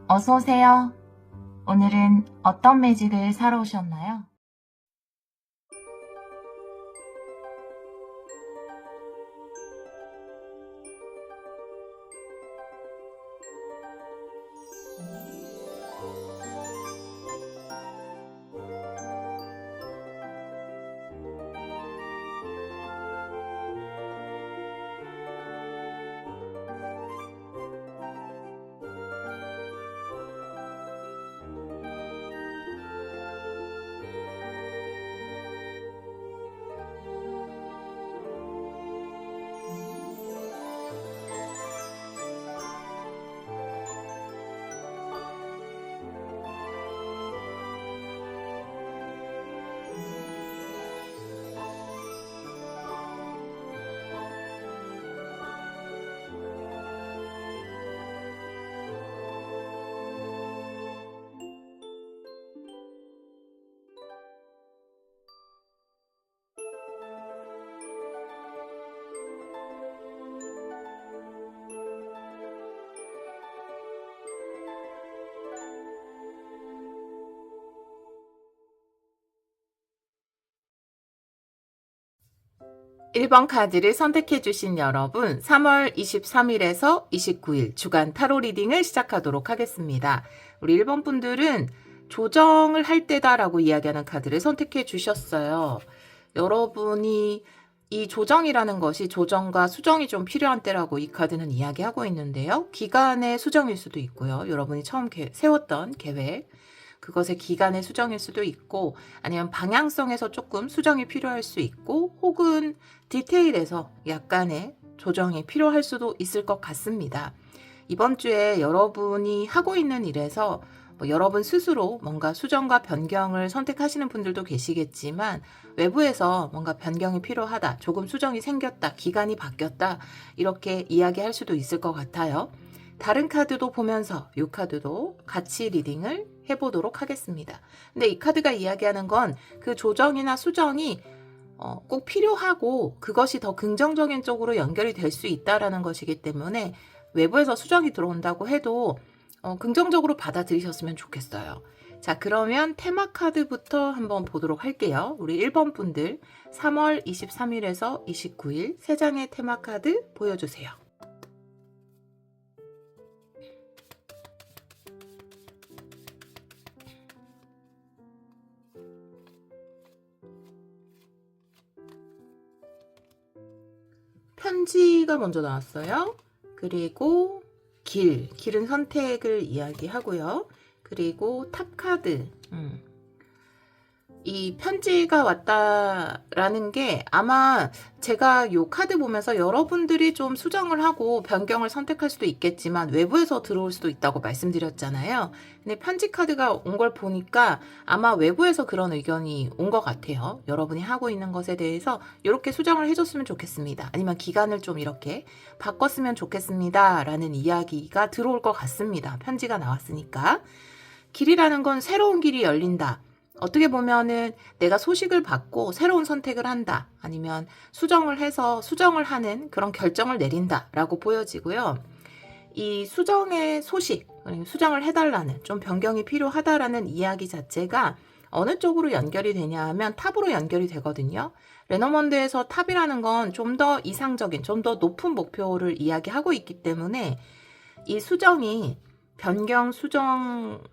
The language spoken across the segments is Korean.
어서 오세요. 오늘은 어떤 매직을 사러 오셨나요? 일 번 카드를 선택해 주신 여러분, 3월 23일에서 29일 주간 타로 리딩을 시작하도록 하겠습니다. 우리 1번 분들은 조정을 할 때다라고 이야기하는 카드를 선택해 주셨어요. 여러분이 이 조정이라는 것이 조정과 수정이 좀 필요한 때라고 이 카드는 이야기하고 있는데요. 기간의 수정일 수도 있고요. 여러분이 처음 세웠던 계획, 그것의 기간의 수정일 수도 있고, 아니면 방향성에서 조금 수정이 필요할 수 있고, 혹은 디테일에서 약간의 조정이 필요할 수도 있을 것 같습니다. 이번 주에 여러분이 하고 있는 일에서 여러분 스스로 뭔가 수정과 변경을 선택하시는 분들도 계시겠지만, 외부에서 뭔가 변경이 필요하다, 조금 수정이 생겼다, 기간이 바뀌었다, 이렇게 이야기할 수도 있을 것 같아요. 다른 카드도 보면서 이 카드도 같이 리딩을 해보도록 하겠습니다. 근데 이 카드가 이야기하는 건 그 조정이나 수정이 꼭 필요하고 그것이 더 긍정적인 쪽으로 연결이 될 수 있다라는 것이기 때문에 외부에서 수정이 들어온다고 해도 긍정적으로 받아들이셨으면 좋겠어요. 자, 그러면 테마 카드부터 한번 보도록 할게요. 우리 1번 분들 3월 23일에서 29일 3장의 테마 카드 보여주세요. 편지가 먼저 나왔어요. 그리고 길은 선택을 이야기하고요. 그리고 탑카드, 이 편지가 왔다라는 게 아마 제가 이 카드 보면서 여러분들이 좀 수정을 하고 변경을 선택할 수도 있겠지만 외부에서 들어올 수도 있다고 말씀드렸잖아요. 근데 편지 카드가 온 걸 보니까 아마 외부에서 그런 의견이 온 것 같아요. 여러분이 하고 있는 것에 대해서 이렇게 수정을 해줬으면 좋겠습니다. 아니면 기간을 좀 이렇게 바꿨으면 좋겠습니다. 라는 이야기가 들어올 것 같습니다. 편지가 나왔으니까. 길이라는 건 새로운 길이 열린다. 어떻게 보면은 내가 소식을 받고 새로운 선택을 한다. 아니면 수정을 해서 수정을 하는 그런 결정을 내린다. 라고 보여지고요. 이 수정의 소식, 수정을 해달라는, 좀 변경이 필요하다라는 이야기 자체가 어느 쪽으로 연결이 되냐 하면 탑으로 연결이 되거든요. 레너먼드에서 탑이라는 건 좀 더 이상적인, 좀 더 높은 목표를 이야기하고 있기 때문에 이 수정이 변경, 수정,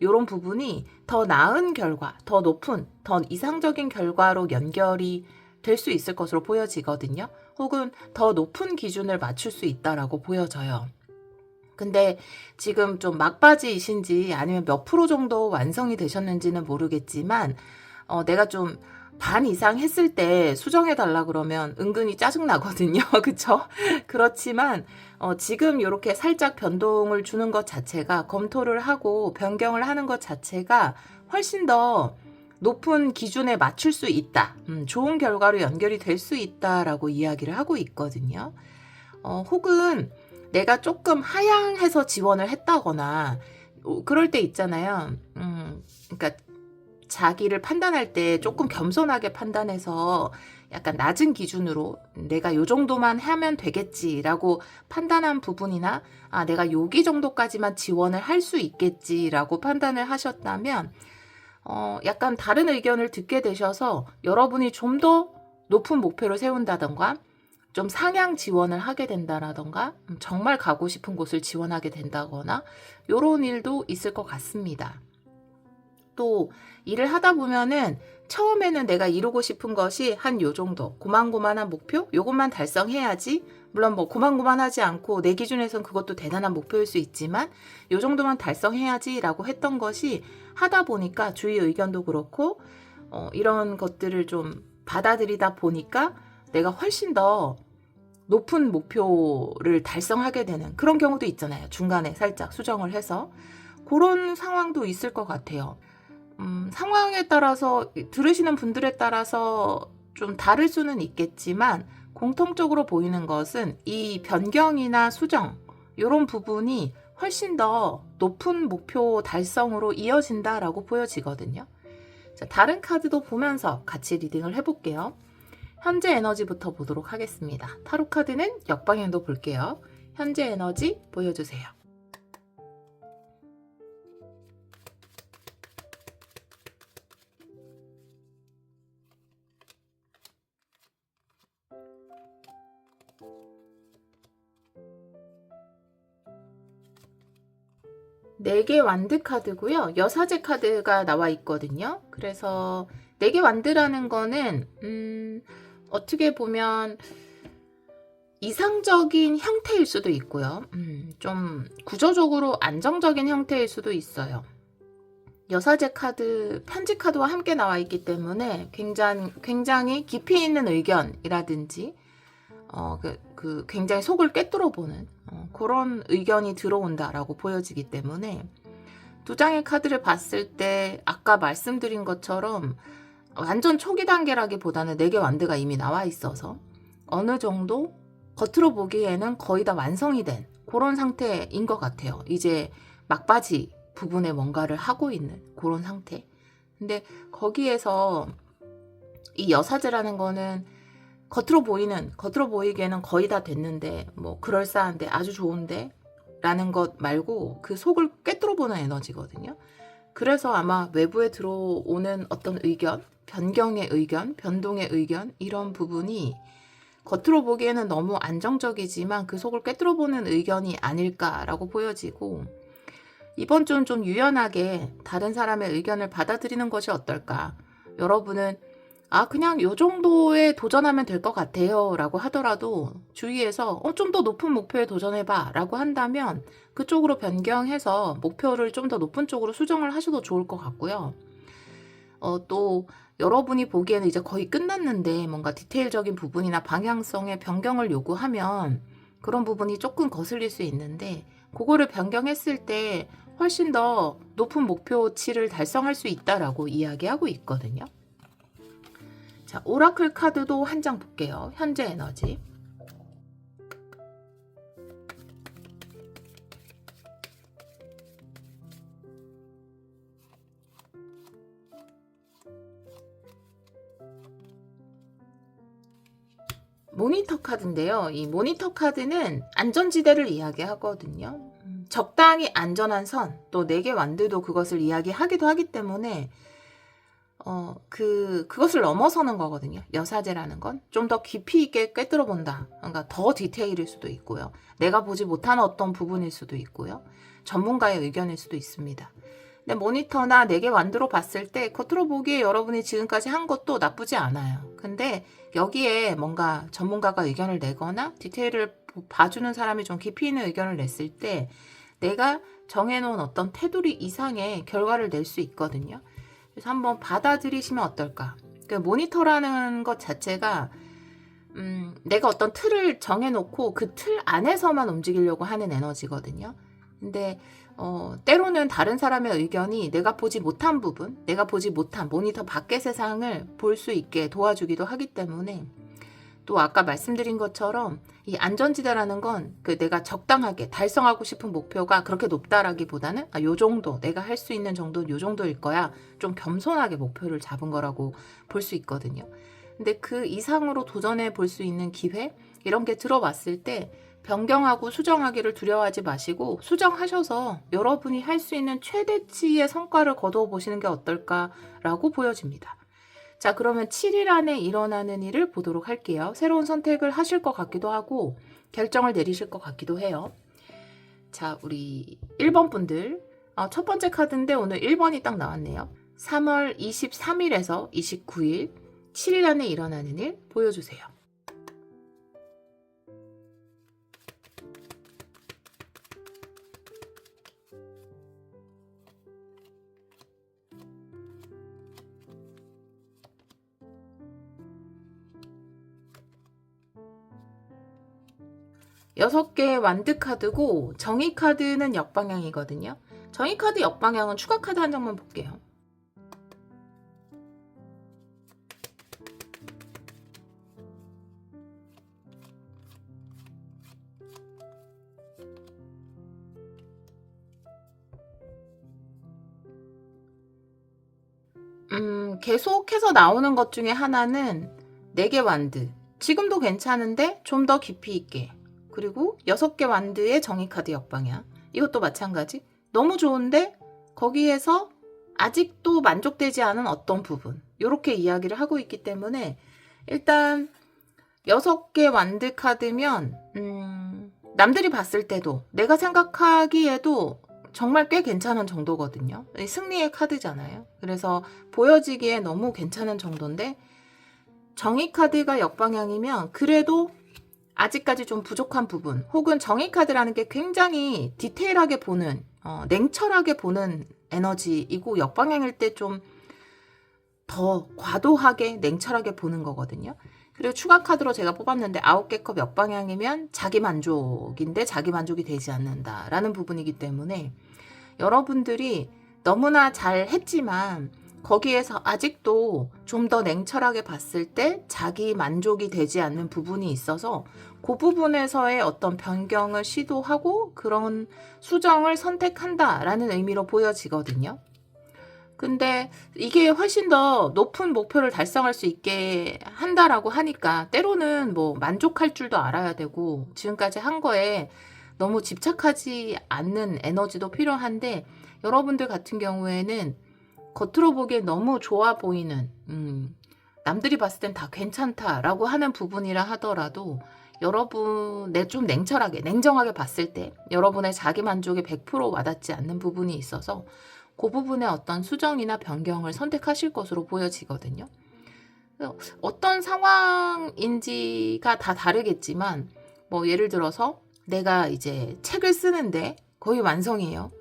요런 부분이 더 나은 결과, 더 높은, 더 이상적인 결과로 연결이 될 수 있을 것으로 보여지거든요. 혹은 더 높은 기준을 맞출 수 있다라고 보여져요. 근데 지금 좀 막바지이신지 아니면 몇 프로 정도 완성이 되셨는지는 모르겠지만, 내가 좀 반 이상 했을 때 수정해달라 그러면 은근히 짜증나거든요. 그쵸? 그렇지만, 지금 이렇게 살짝 변동을 주는 것 자체가 검토를 하고 변경을 하는 것 자체가 훨씬 더 높은 기준에 맞출 수 있다. 좋은 결과로 연결이 될 수 있다라고 이야기를 하고 있거든요. 혹은 내가 조금 하향해서 지원을 했다거나, 그럴 때 있잖아요. 그러니까 자기를 판단할 때 조금 겸손하게 판단해서 약간 낮은 기준으로 내가 요 정도만 하면 되겠지라고 판단한 부분이나 내가 여기 정도까지만 지원을 할 수 있겠지라고 판단을 하셨다면 약간 다른 의견을 듣게 되셔서 여러분이 좀 더 높은 목표를 세운다던가 좀 상향 지원을 하게 된다라던가 정말 가고 싶은 곳을 지원하게 된다거나 이런 일도 있을 것 같습니다. 또 일을 하다 보면은 처음에는 내가 이루고 싶은 것이 한 요 정도 고만고만한 목표? 요것만 달성해야지. 물론 뭐 고만고만하지 않고 내 기준에선 그것도 대단한 목표일 수 있지만 요 정도만 달성해야지 라고 했던 것이 하다 보니까 주위 의견도 그렇고 이런 것들을 좀 받아들이다 보니까 내가 훨씬 더 높은 목표를 달성하게 되는 그런 경우도 있잖아요. 중간에 살짝 수정을 해서 그런 상황도 있을 것 같아요. 상황에 따라서 들으시는 분들에 따라서 좀 다를 수는 있겠지만 공통적으로 보이는 것은 이 변경이나 수정 이런 부분이 훨씬 더 높은 목표 달성으로 이어진다라고 보여지거든요. 자, 다른 카드도 보면서 같이 리딩을 해볼게요. 현재 에너지부터 보도록 하겠습니다. 타로 카드는 역방향도 볼게요. 현재 에너지 보여주세요. 네 개 완드 카드고요. 여사제 카드가 나와 있거든요. 그래서 4개 완드라는 거는 어떻게 보면 이상적인 형태일 수도 있고요. 좀 구조적으로 안정적인 형태일 수도 있어요. 여사제 카드, 편지 카드와 함께 나와 있기 때문에 굉장히 깊이 있는 의견이라든지 굉장히 속을 꿰뚫어 보는 그런 의견이 들어온다라고 보여지기 때문에 두 장의 카드를 봤을 때 아까 말씀드린 것처럼 완전 초기 단계라기보다는 4개 완드가 이미 나와 있어서 어느 정도 겉으로 보기에는 거의 다 완성이 된 그런 상태인 것 같아요. 이제 막바지 부분에 뭔가를 하고 있는 그런 상태. 근데 거기에서 이 여사제라는 거는 겉으로 보이기에는 거의 다 됐는데 뭐 그럴싸한데 아주 좋은데 라는 것 말고 그 속을 꿰뚫어 보는 에너지거든요. 그래서 아마 외부에 들어오는 어떤 의견, 변경의 의견, 변동의 의견 이런 부분이 겉으로 보기에는 너무 안정적이지만 그 속을 꿰뚫어 보는 의견이 아닐까라고 보여지고 이번 주는 좀 유연하게 다른 사람의 의견을 받아들이는 것이 어떨까. 여러분은 그냥 요 정도에 도전하면 될 것 같아요 라고 하더라도 주위에서 좀 더 높은 목표에 도전해봐 라고 한다면 그쪽으로 변경해서 목표를 좀 더 높은 쪽으로 수정을 하셔도 좋을 것 같고요. 또 여러분이 보기에는 이제 거의 끝났는데 뭔가 디테일적인 부분이나 방향성의 변경을 요구하면 그런 부분이 조금 거슬릴 수 있는데 그거를 변경했을 때 훨씬 더 높은 목표치를 달성할 수 있다라고 이야기하고 있거든요. 자, 오라클 카드도 한 장 볼게요. 현재 에너지. 모니터 카드인데요. 이 모니터 카드는 안전지대를 이야기하거든요. 적당히 안전한 선, 또 4개 완드도 그것을 이야기하기도 하기 때문에 그것을 넘어서는 거거든요. 여사제라는 건 좀 더 깊이 있게 꿰뚫어 본다. 그러니까 더 디테일일 수도 있고요. 내가 보지 못한 어떤 부분일 수도 있고요. 전문가의 의견일 수도 있습니다. 근데 모니터나 4개 완드로 봤을 때 겉으로 보기에 여러분이 지금까지 한 것도 나쁘지 않아요. 근데 여기에 뭔가 전문가가 의견을 내거나 디테일을 봐주는 사람이 좀 깊이 있는 의견을 냈을 때 내가 정해놓은 어떤 테두리 이상의 결과를 낼 수 있거든요. 그래서 한번 받아들이시면 어떨까. 그 모니터라는 것 자체가 내가 어떤 틀을 정해놓고 그 틀 안에서만 움직이려고 하는 에너지거든요. 근데 때로는 다른 사람의 의견이 내가 보지 못한 부분, 내가 보지 못한 모니터 밖의 세상을 볼 수 있게 도와주기도 하기 때문에 또 아까 말씀드린 것처럼 이 안전지대라는 건 그 내가 적당하게 달성하고 싶은 목표가 그렇게 높다라기보다는 요 정도 내가 할 수 있는 정도는 요 정도일 거야. 좀 겸손하게 목표를 잡은 거라고 볼 수 있거든요. 그래서 한번 받아들이시면 어떨까. 그 모니터라는 것 자체가 근데 그 이상으로 도전해 볼 수 있는 기회 이런 게 들어왔을 때 변경하고 수정하기를 두려워하지 마시고 수정하셔서 여러분이 할 수 있는 최대치의 성과를 거두어 보시는 게 어떨까라고 보여집니다. 자, 그러면 7일 안에 일어나는 일을 보도록 할게요. 새로운 선택을 하실 것 같기도 하고 결정을 내리실 것 같기도 해요. 자, 우리 1번 분들 첫 번째 카드인데 오늘 1번이 딱 나왔네요. 3월 23일에서 29일 7일 안에 일어나는 일 보여주세요. 여섯 개의 완드 카드고 정의 카드는 역방향이거든요. 정의 카드 역방향은 추가 카드 한 장만 볼게요. 계속해서 나오는 것 중에 하나는 4개 완드. 지금도 괜찮은데 좀 더 깊이 있게. 그리고 6개 완드의 정의 카드 역방향. 이것도 마찬가지. 너무 좋은데 거기에서 아직도 만족되지 않은 어떤 부분. 이렇게 이야기를 하고 있기 때문에 일단 6개 완드 카드면 남들이 봤을 때도 내가 생각하기에도 정말 꽤 괜찮은 정도거든요. 승리의 카드잖아요. 그래서 보여지기에 너무 괜찮은 정도인데 정의 카드가 역방향이면 그래도 아직까지 좀 부족한 부분 혹은 정의 카드라는 게 굉장히 디테일하게 보는 냉철하게 보는 에너지이고 역방향일 때 좀 더 과도하게 냉철하게 보는 거거든요. 그리고 추가 카드로 제가 뽑았는데 9개 컵 역방향이면 자기 만족인데 자기 만족이 되지 않는다라는 부분이기 때문에 여러분들이 너무나 잘 했지만 거기에서 아직도 좀 더 냉철하게 봤을 때 자기 만족이 되지 않는 부분이 있어서 그 부분에서의 어떤 변경을 시도하고 그런 수정을 선택한다라는 의미로 보여지거든요. 근데 이게 훨씬 더 높은 목표를 달성할 수 있게 한다라고 하니까 때로는 뭐 만족할 줄도 알아야 되고 지금까지 한 거에 너무 집착하지 않는 에너지도 필요한데 여러분들 같은 경우에는 겉으로 보기엔 너무 좋아 보이는 남들이 봤을 땐 다 괜찮다라고 하는 부분이라 하더라도 여러분 좀 냉철하게 냉정하게 봤을 때 여러분의 자기 만족에 100% 와닿지 않는 부분이 있어서 그 부분에 어떤 수정이나 변경을 선택하실 것으로 보여지거든요. 어떤 상황인지가 다 다르겠지만 뭐 예를 들어서 내가 이제 책을 쓰는데 거의 완성이에요.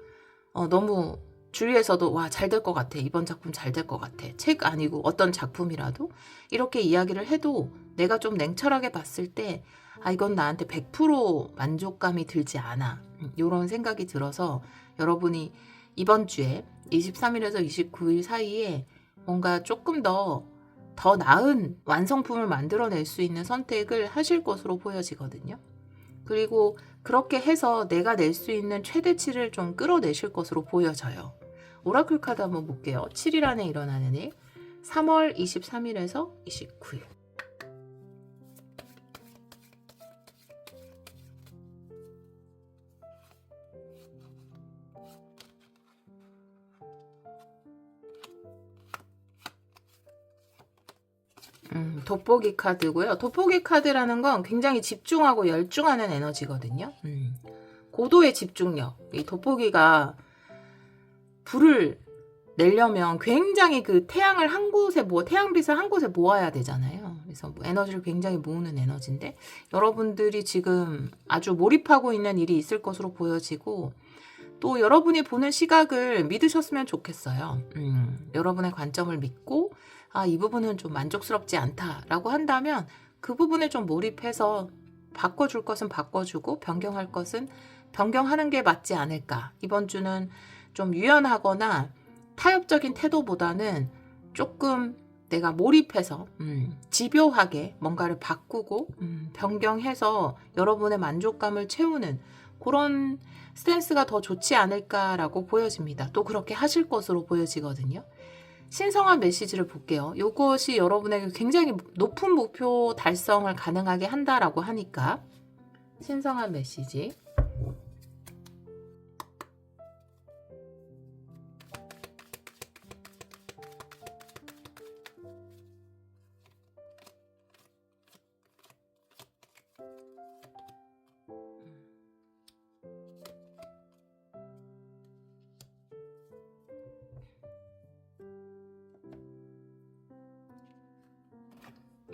너무 주위에서도 와, 잘 될 것 같아. 이번 작품 잘 될 것 같아. 책 아니고 어떤 작품이라도 이렇게 이야기를 해도 내가 좀 냉철하게 봤을 때 이건 나한테 100% 만족감이 들지 않아. 이런 생각이 들어서 여러분이 이번 주에 23일에서 29일 사이에 뭔가 조금 더 나은 완성품을 만들어낼 수 있는 선택을 하실 것으로 보여지거든요. 그리고 그렇게 해서 내가 낼 수 있는 최대치를 좀 끌어내실 것으로 보여져요. 오라클 카드 한번 볼게요. 7일 안에 일어나는 일. 3월 23일에서 29일. 돋보기 카드고요. 돋보기 카드라는 건 굉장히 집중하고 열중하는 에너지거든요. 고도의 집중력. 이 돋보기가 불을 내려면 굉장히 그 태양을 한 곳에 태양빛을 한 곳에 모아야 되잖아요. 그래서 에너지를 굉장히 모으는 에너지인데 여러분들이 지금 아주 몰입하고 있는 일이 있을 것으로 보여지고 또 여러분이 보는 시각을 믿으셨으면 좋겠어요. 여러분의 관점을 믿고 이 부분은 좀 만족스럽지 않다라고 한다면 그 부분에 좀 몰입해서 바꿔줄 것은 바꿔주고 변경할 것은 변경하는 게 맞지 않을까. 이번 주는 좀 유연하거나 타협적인 태도보다는 조금 내가 몰입해서 집요하게 뭔가를 바꾸고 변경해서 여러분의 만족감을 채우는 그런 스탠스가 더 좋지 않을까라고 보여집니다. 또 그렇게 하실 것으로 보여지거든요. 신성한 메시지를 볼게요. 이것이 여러분에게 굉장히 높은 목표 달성을 가능하게 한다라고 하니까 신성한 메시지.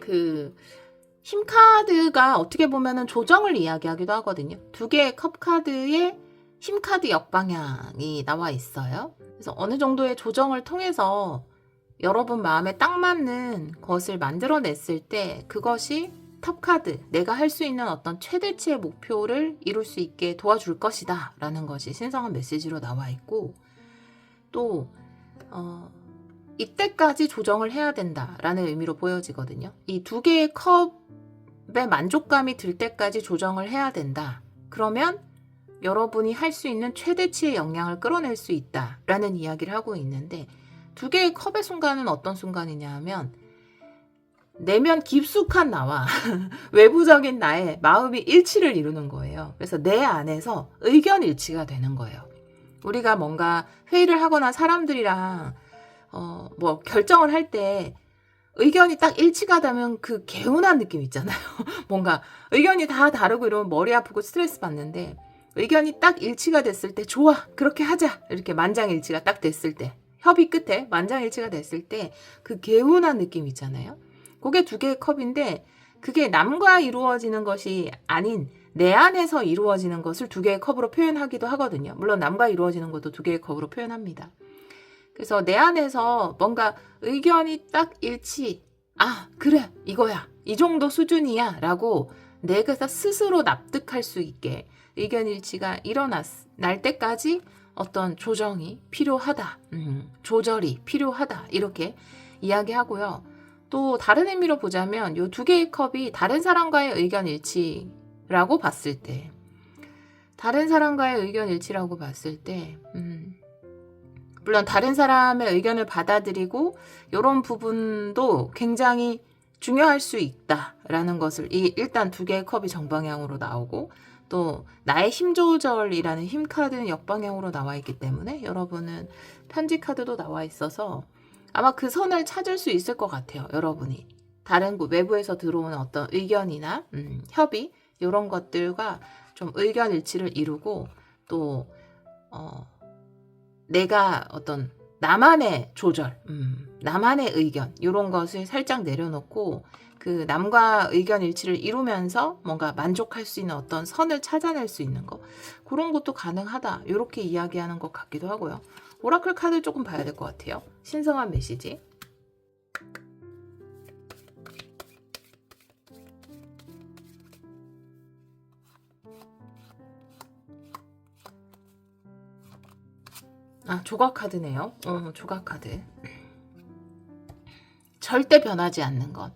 그 힘카드가 어떻게 보면은 조정을 이야기하기도 하거든요. 두 개의 컵 카드에 힘카드 역방향이 나와 있어요. 그래서 어느 정도의 조정을 통해서 여러분 마음에 딱 맞는 것을 만들어냈을 때 그것이 탑카드, 내가 할 수 있는 어떤 최대치의 목표를 이룰 수 있게 도와줄 것이다 라는 것이 신성한 메시지로 나와 있고, 또 이때까지 조정을 해야 된다라는 의미로 보여지거든요. 이 두 개의 컵의 만족감이 들 때까지 조정을 해야 된다. 그러면 여러분이 할 수 있는 최대치의 역량을 끌어낼 수 있다라는 이야기를 하고 있는데, 두 개의 컵의 순간은 어떤 순간이냐 하면 내면 깊숙한 나와 외부적인 나의 마음이 일치를 이루는 거예요. 그래서 내 안에서 의견 일치가 되는 거예요. 우리가 뭔가 회의를 하거나 사람들이랑 뭐 결정을 할 때 의견이 딱 일치가 되면 그 개운한 느낌 있잖아요. 뭔가 의견이 다 다르고 이러면 머리 아프고 스트레스 받는데, 의견이 딱 일치가 됐을 때 좋아, 그렇게 하자, 이렇게 만장일치가 딱 됐을 때, 협의 끝에 만장일치가 됐을 때 그 개운한 느낌 있잖아요. 그게 두 개의 컵인데, 그게 남과 이루어지는 것이 아닌 내 안에서 이루어지는 것을 두 개의 컵으로 표현하기도 하거든요. 물론 남과 이루어지는 것도 두 개의 컵으로 표현합니다. 그래서 내 안에서 뭔가 의견이 딱 일치, 아 그래 이거야, 이 정도 수준이야 라고 내가 스스로 납득할 수 있게 의견 일치가 일어날 때까지 어떤 조정이 필요하다, 조절이 필요하다, 이렇게 이야기하고요. 또 다른 의미로 보자면 이 두 개의 컵이 다른 사람과의 의견 일치라고 봤을 때, 물론 다른 사람의 의견을 받아들이고 이런 부분도 굉장히 중요할 수 있다라는 것을, 일단 두 개의 컵이 정방향으로 나오고, 또 나의 힘 조절이라는 힘 카드는 역방향으로 나와 있기 때문에 여러분은 편지 카드도 나와 있어서 아마 그 선을 찾을 수 있을 것 같아요. 여러분이 다른 외부에서 들어오는 어떤 의견이나 협의, 이런 것들과 좀 의견 일치를 이루고, 또 내가 어떤 나만의 조절, 나만의 의견, 이런 것을 살짝 내려놓고 그 남과 의견 일치를 이루면서 뭔가 만족할 수 있는 어떤 선을 찾아낼 수 있는 거, 그런 것도 가능하다, 이렇게 이야기하는 것 같기도 하고요. 오라클 카드 조금 봐야 될 것 같아요. 신성한 메시지. 아, 조각 카드네요. 조각 카드. 절대 변하지 않는 것.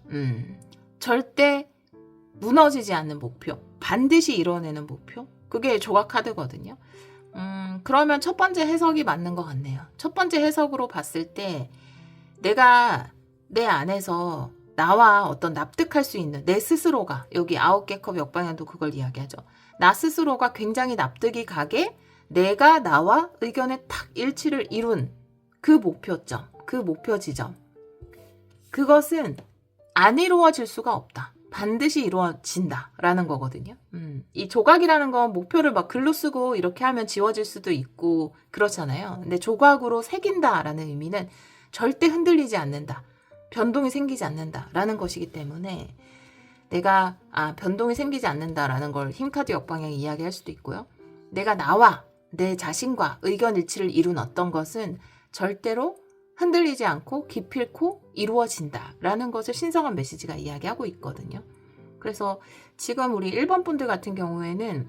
절대 무너지지 않는 목표. 반드시 이뤄내는 목표. 그게 조각 카드거든요. 그러면 첫 번째 해석이 맞는 것 같네요. 첫 번째 해석으로 봤을 때 내가 내 안에서 나와 어떤 납득할 수 있는 내 스스로가, 여기 9개 컵 역방향도 그걸 이야기하죠. 나 스스로가 굉장히 납득이 가게 내가 나와 의견에 탁 일치를 이룬 그 목표점, 그 목표 지점, 그것은 안 이루어질 수가 없다. 반드시 이루어진다 라는 거거든요. 이 조각이라는 건 목표를 막 글로 쓰고 이렇게 하면 지워질 수도 있고 그렇잖아요. 근데 조각으로 새긴다 라는 의미는 절대 흔들리지 않는다, 변동이 생기지 않는다 라는 것이기 때문에, 내가 변동이 생기지 않는다 라는 걸 힘카드 역방향이 이야기할 수도 있고요. 내가 나와 내 자신과 의견 일치를 이룬 어떤 것은 절대로 흔들리지 않고 기필코 이루어진다 라는 것을 신성한 메시지가 이야기하고 있거든요. 그래서 지금 우리 1번 분들 같은 경우에는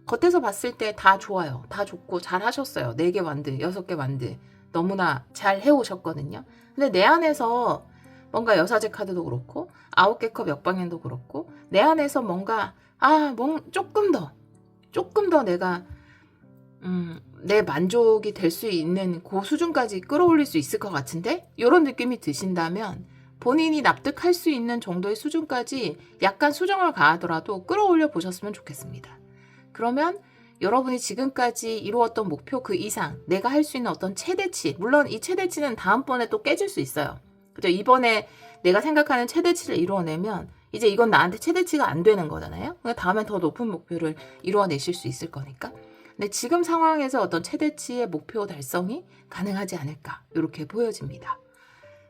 겉에서 봤을 때 다 좋아요. 다 좋고 잘 하셨어요. 4개 완드, 6개 완드 너무나 잘 해오셨거든요. 근데 내 안에서 뭔가 여사제 카드도 그렇고 9개 컵 역방향도 그렇고 내 안에서 뭔가 조금 더 내가 내 만족이 될 수 있는 그 수준까지 끌어올릴 수 있을 것 같은데? 이런 느낌이 드신다면 본인이 납득할 수 있는 정도의 수준까지 약간 수정을 가하더라도 끌어올려 보셨으면 좋겠습니다. 그러면 여러분이 지금까지 이루었던 목표 그 이상 내가 할 수 있는 어떤 최대치, 물론 이 최대치는 다음번에 또 깨질 수 있어요. 그죠? 이번에 내가 생각하는 최대치를 이루어내면 이제 이건 나한테 최대치가 안 되는 거잖아요. 그러니까 다음엔 더 높은 목표를 이루어내실 수 있을 거니까. 근데 지금 상황에서 어떤 최대치의 목표 달성이 가능하지 않을까 이렇게 보여집니다.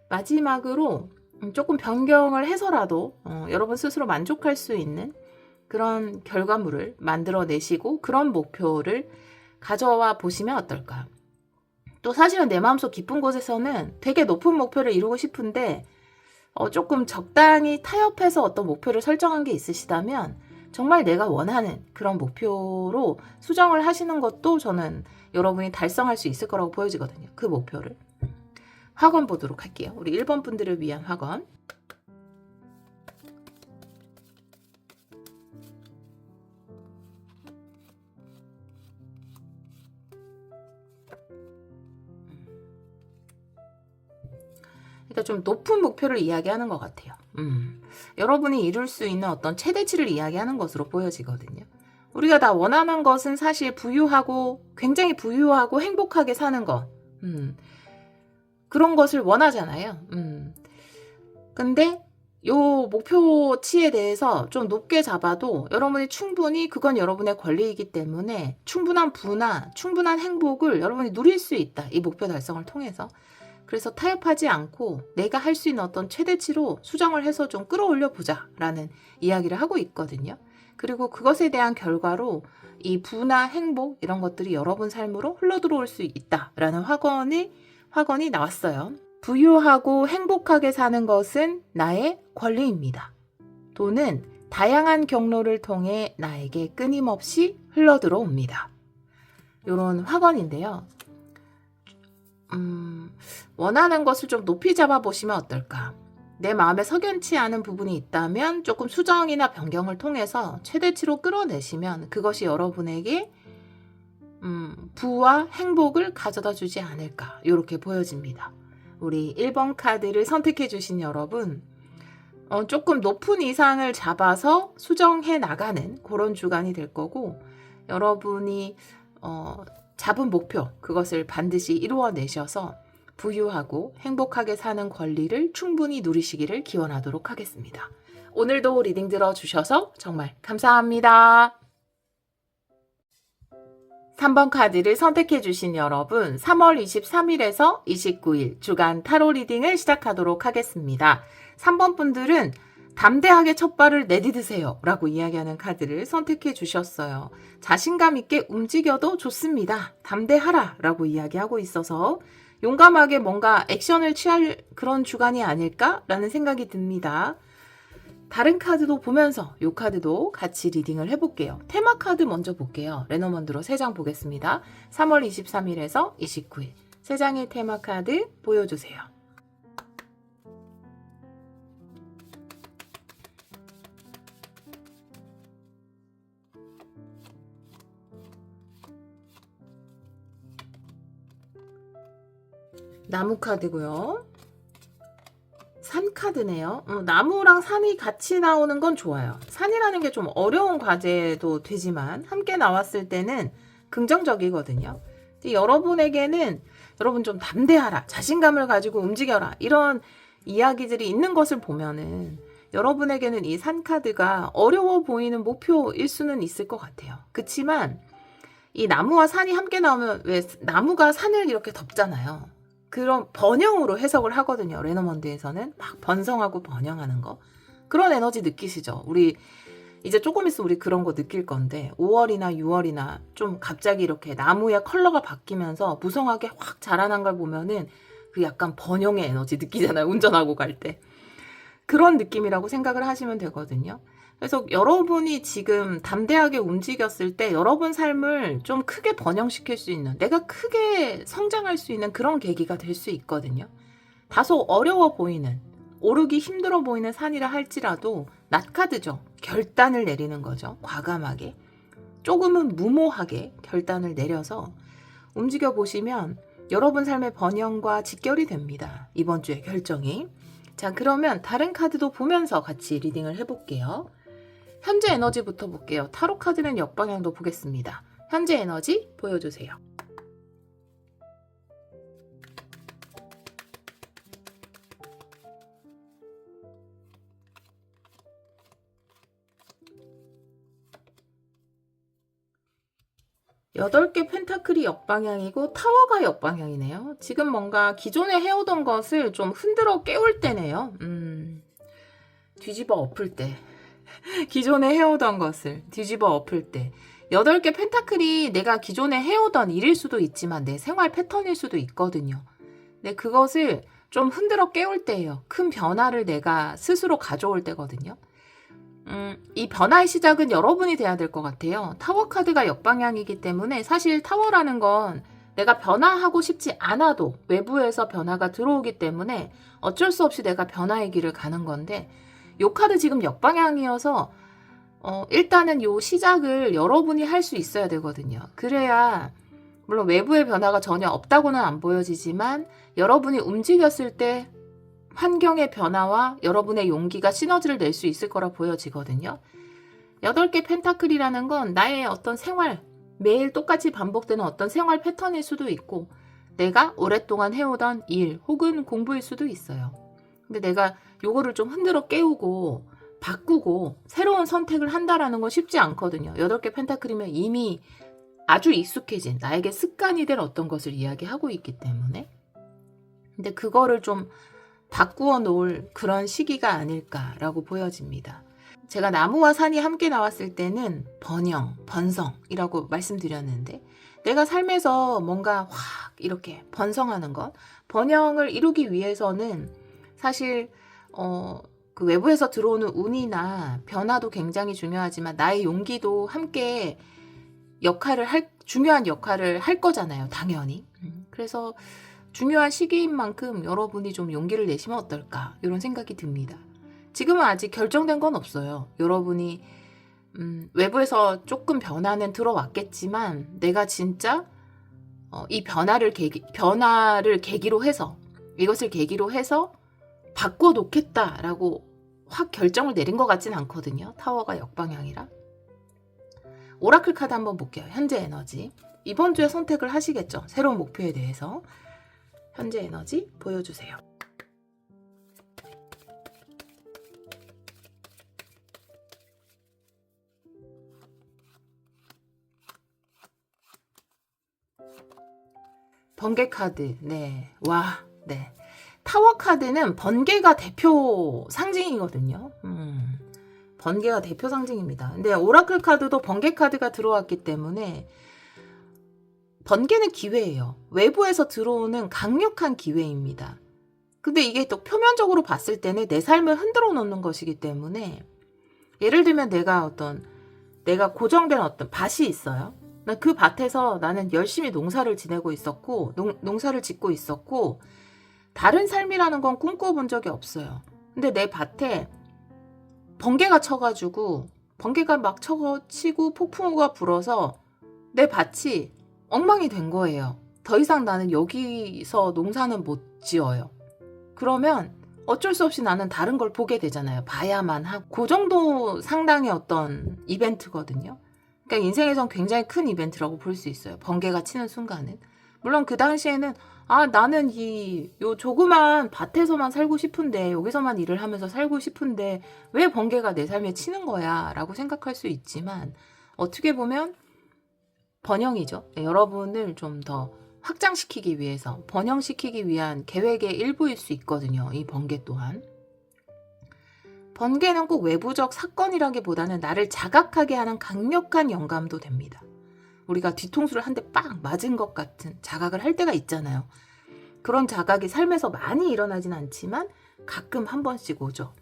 마지막으로 조금 변경을 해서라도 여러분 스스로 만족할 수 있는 그런 결과물을 만들어내시고 그런 목표를 가져와 보시면 어떨까. 또 사실은 내 마음속 깊은 곳에서는 되게 높은 목표를 이루고 싶은데 조금 적당히 타협해서 어떤 목표를 설정한 게 있으시다면 정말 내가 원하는 그런 목표로 수정을 하시는 것도 저는 여러분이 달성할 수 있을 거라고 보여지거든요. 그 목표를. 학원 보도록 할게요. 우리 1번 분들을 위한 학원. 그러니까 좀 높은 목표를 이야기하는 것 같아요. 여러분이 이룰 수 있는 어떤 최대치를 이야기하는 것으로 보여지거든요. 우리가 다 원하는 것은 사실 부유하고 굉장히 부유하고 행복하게 사는 것. 그런 것을 원하잖아요. 근데 요 목표치에 대해서 좀 높게 잡아도 여러분이 충분히 그건 여러분의 권리이기 때문에 충분한 부나 충분한 행복을 여러분이 누릴 수 있다. 이 목표 달성을 통해서. 그래서 타협하지 않고 내가 할 수 있는 어떤 최대치로 수정을 해서 좀 끌어올려 보자 라는 이야기를 하고 있거든요. 그리고 그것에 대한 결과로 이 부나 행복 이런 것들이 여러분 삶으로 흘러들어올 수 있다라는 확언이 나왔어요. 부유하고 행복하게 사는 것은 나의 권리입니다. 돈은 다양한 경로를 통해 나에게 끊임없이 흘러들어옵니다. 이런 확언인데요. 원하는 것을 좀 높이 잡아보시면 어떨까? 내 마음에 석연치 않은 부분이 있다면 조금 수정이나 변경을 통해서 최대치로 끌어내시면 그것이 여러분에게 부와 행복을 가져다 주지 않을까 이렇게 보여집니다. 우리 1번 카드를 선택해 주신 여러분 조금 높은 이상을 잡아서 수정해 나가는 그런 주간이 될 거고 여러분이 잡은 목표 그것을 반드시 이루어내셔서 부유하고 행복하게 사는 권리를 충분히 누리시기를 기원하도록 하겠습니다. 오늘도 리딩 들어주셔서 정말 감사합니다. 3번 카드를 선택해 주신 여러분 3월 23일에서 29일 주간 타로 리딩을 시작하도록 하겠습니다. 3번 분들은 담대하게 첫 발을 내디드세요 라고 이야기하는 카드를 선택해 주셨어요. 자신감 있게 움직여도 좋습니다. 담대하라 라고 이야기하고 있어서 용감하게 뭔가 액션을 취할 그런 주간이 아닐까라는 생각이 듭니다. 다른 카드도 보면서 이 카드도 같이 리딩을 해볼게요. 테마 카드 먼저 볼게요. 레노먼드로 3장 보겠습니다. 3월 23일에서 29일 3장의 테마 카드 보여주세요. 나무 카드고요. 산 카드네요. 나무랑 산이 같이 나오는 건 좋아요. 산이라는 게 좀 어려운 과제도 되지만 함께 나왔을 때는 긍정적이거든요. 여러분에게는 여러분 좀 담대하라, 자신감을 가지고 움직여라 이런 이야기들이 있는 것을 보면은 여러분에게는 이 산 카드가 어려워 보이는 목표일 수는 있을 것 같아요. 그치만 이 나무와 산이 함께 나오면 왜 나무가 산을 이렇게 덮잖아요. 그런 번영으로 해석을 하거든요. 레노먼드에서는 막 번성하고 번영하는 거. 그런 에너지 느끼시죠? 우리 이제 조금 있으면 우리 그런 거 느낄 건데 5월이나 6월이나 좀 갑자기 이렇게 나무의 컬러가 바뀌면서 무성하게 확 자라난 걸 보면은 그 약간 번영의 에너지 느끼잖아요. 운전하고 갈 때. 그런 느낌이라고 생각을 하시면 되거든요. 그래서 여러분이 지금 담대하게 움직였을 때 여러분 삶을 좀 크게 번영시킬 수 있는, 내가 크게 성장할 수 있는 그런 계기가 될 수 있거든요. 다소 어려워 보이는, 오르기 힘들어 보이는 산이라 할지라도 낫카드죠. 결단을 내리는 거죠. 과감하게. 조금은 무모하게 결단을 내려서 움직여 보시면 여러분 삶의 번영과 직결이 됩니다. 이번 주의 결정이. 자, 그러면 다른 카드도 보면서 같이 리딩을 해볼게요. 현재 에너지부터 볼게요. 타로 카드는 역방향도 보겠습니다. 현재 에너지 보여주세요. 여덟 개 펜타클이 역방향이고 타워가 역방향이네요. 지금 뭔가 기존에 해오던 것을 좀 흔들어 깨울 때네요. 뒤집어 엎을 때. 기존에 해오던 것을 뒤집어 엎을 때. 8개 펜타클이 내가 기존에 해오던 일일 수도 있지만 내 생활 패턴일 수도 있거든요. 근데 그것을 좀 흔들어 깨울 때예요. 큰 변화를 내가 스스로 가져올 때거든요. 이 변화의 시작은 여러분이 돼야 될 것 같아요. 타워 카드가 역방향이기 때문에 사실 타워라는 건 내가 변화하고 싶지 않아도 외부에서 변화가 들어오기 때문에 어쩔 수 없이 내가 변화의 길을 가는 건데 요 카드 지금 역방향이어서 일단은 요 시작을 여러분이 할 수 있어야 되거든요. 그래야 물론 외부의 변화가 전혀 없다고는 안 보여지지만 여러분이 움직였을 때 환경의 변화와 여러분의 용기가 시너지를 낼 수 있을 거라 보여지거든요. 8개 펜타클이라는 건 나의 어떤 생활, 매일 똑같이 반복되는 어떤 생활 패턴일 수도 있고 내가 오랫동안 해오던 일 혹은 공부일 수도 있어요. 근데 내가 요거를 좀 흔들어 깨우고 바꾸고 새로운 선택을 한다라는 건 쉽지 않거든요. 8개 펜타클이면 이미 아주 익숙해진 나에게 습관이 될 어떤 것을 이야기하고 있기 때문에 근데 그거를 좀 바꾸어 놓을 그런 시기가 아닐까라고 보여집니다. 제가 나무와 산이 함께 나왔을 때는 번영, 번성이라고 말씀드렸는데 내가 삶에서 뭔가 확 이렇게 번성하는 것, 번영을 이루기 위해서는 사실 그 외부에서 들어오는 운이나 변화도 굉장히 중요하지만 나의 용기도 함께 중요한 역할을 할 거잖아요. 당연히. 그래서 중요한 시기인 만큼 여러분이 좀 용기를 내시면 어떨까 이런 생각이 듭니다. 지금은 아직 결정된 건 없어요. 여러분이 외부에서 조금 변화는 들어왔겠지만 내가 진짜 이 변화를 계기로 해서 이것을 계기로 해서 바꿔놓겠다라고 확 결정을 내린 것 같진 않거든요. 타워가 역방향이라. 오라클 카드 한번 볼게요. 현재 에너지. 이번 주에 선택을 하시겠죠. 새로운 목표에 대해서. 현재 에너지 보여주세요. 번개 카드. 네. 와. 네. 타워 카드는 번개가 대표 상징이거든요. 번개가 대표 상징입니다. 근데 오라클 카드도 번개 카드가 들어왔기 때문에 번개는 기회예요. 외부에서 들어오는 강력한 기회입니다. 근데 이게 또 표면적으로 봤을 때는 내 삶을 흔들어 놓는 것이기 때문에 예를 들면 내가 고정된 어떤 밭이 있어요. 그 밭에서 나는 열심히 농사를 지내고 있었고 농사를 짓고 있었고 다른 삶이라는 건 꿈꿔본 적이 없어요. 근데 내 밭에 번개가 쳐가지고 번개가 막 치고 폭풍우가 불어서 내 밭이 엉망이 된 거예요. 더 이상 나는 여기서 농사는 못 지어요. 그러면 어쩔 수 없이 나는 다른 걸 보게 되잖아요. 봐야만 하고. 그 정도 상당의 어떤 이벤트거든요. 그러니까 인생에선 굉장히 큰 이벤트라고 볼 수 있어요. 번개가 치는 순간은. 물론 그 당시에는 나는 요 조그만 밭에서만 살고 싶은데 여기서만 일을 하면서 살고 싶은데 왜 번개가 내 삶에 치는 거야 라고 생각할 수 있지만 어떻게 보면 번영이죠. 네, 여러분을 좀 더 확장시키기 위해서 번영시키기 위한 계획의 일부일 수 있거든요. 이 번개 또한. 번개는 꼭 외부적 사건이라기보다는 나를 자각하게 하는 강력한 영감도 됩니다. 우리가 뒤통수를 한 대 빡 맞은 것 같은 자각을 할 때가 있잖아요. 그런 자각이 삶에서 많이 일어나진 않지만 가끔 한 번씩 오죠.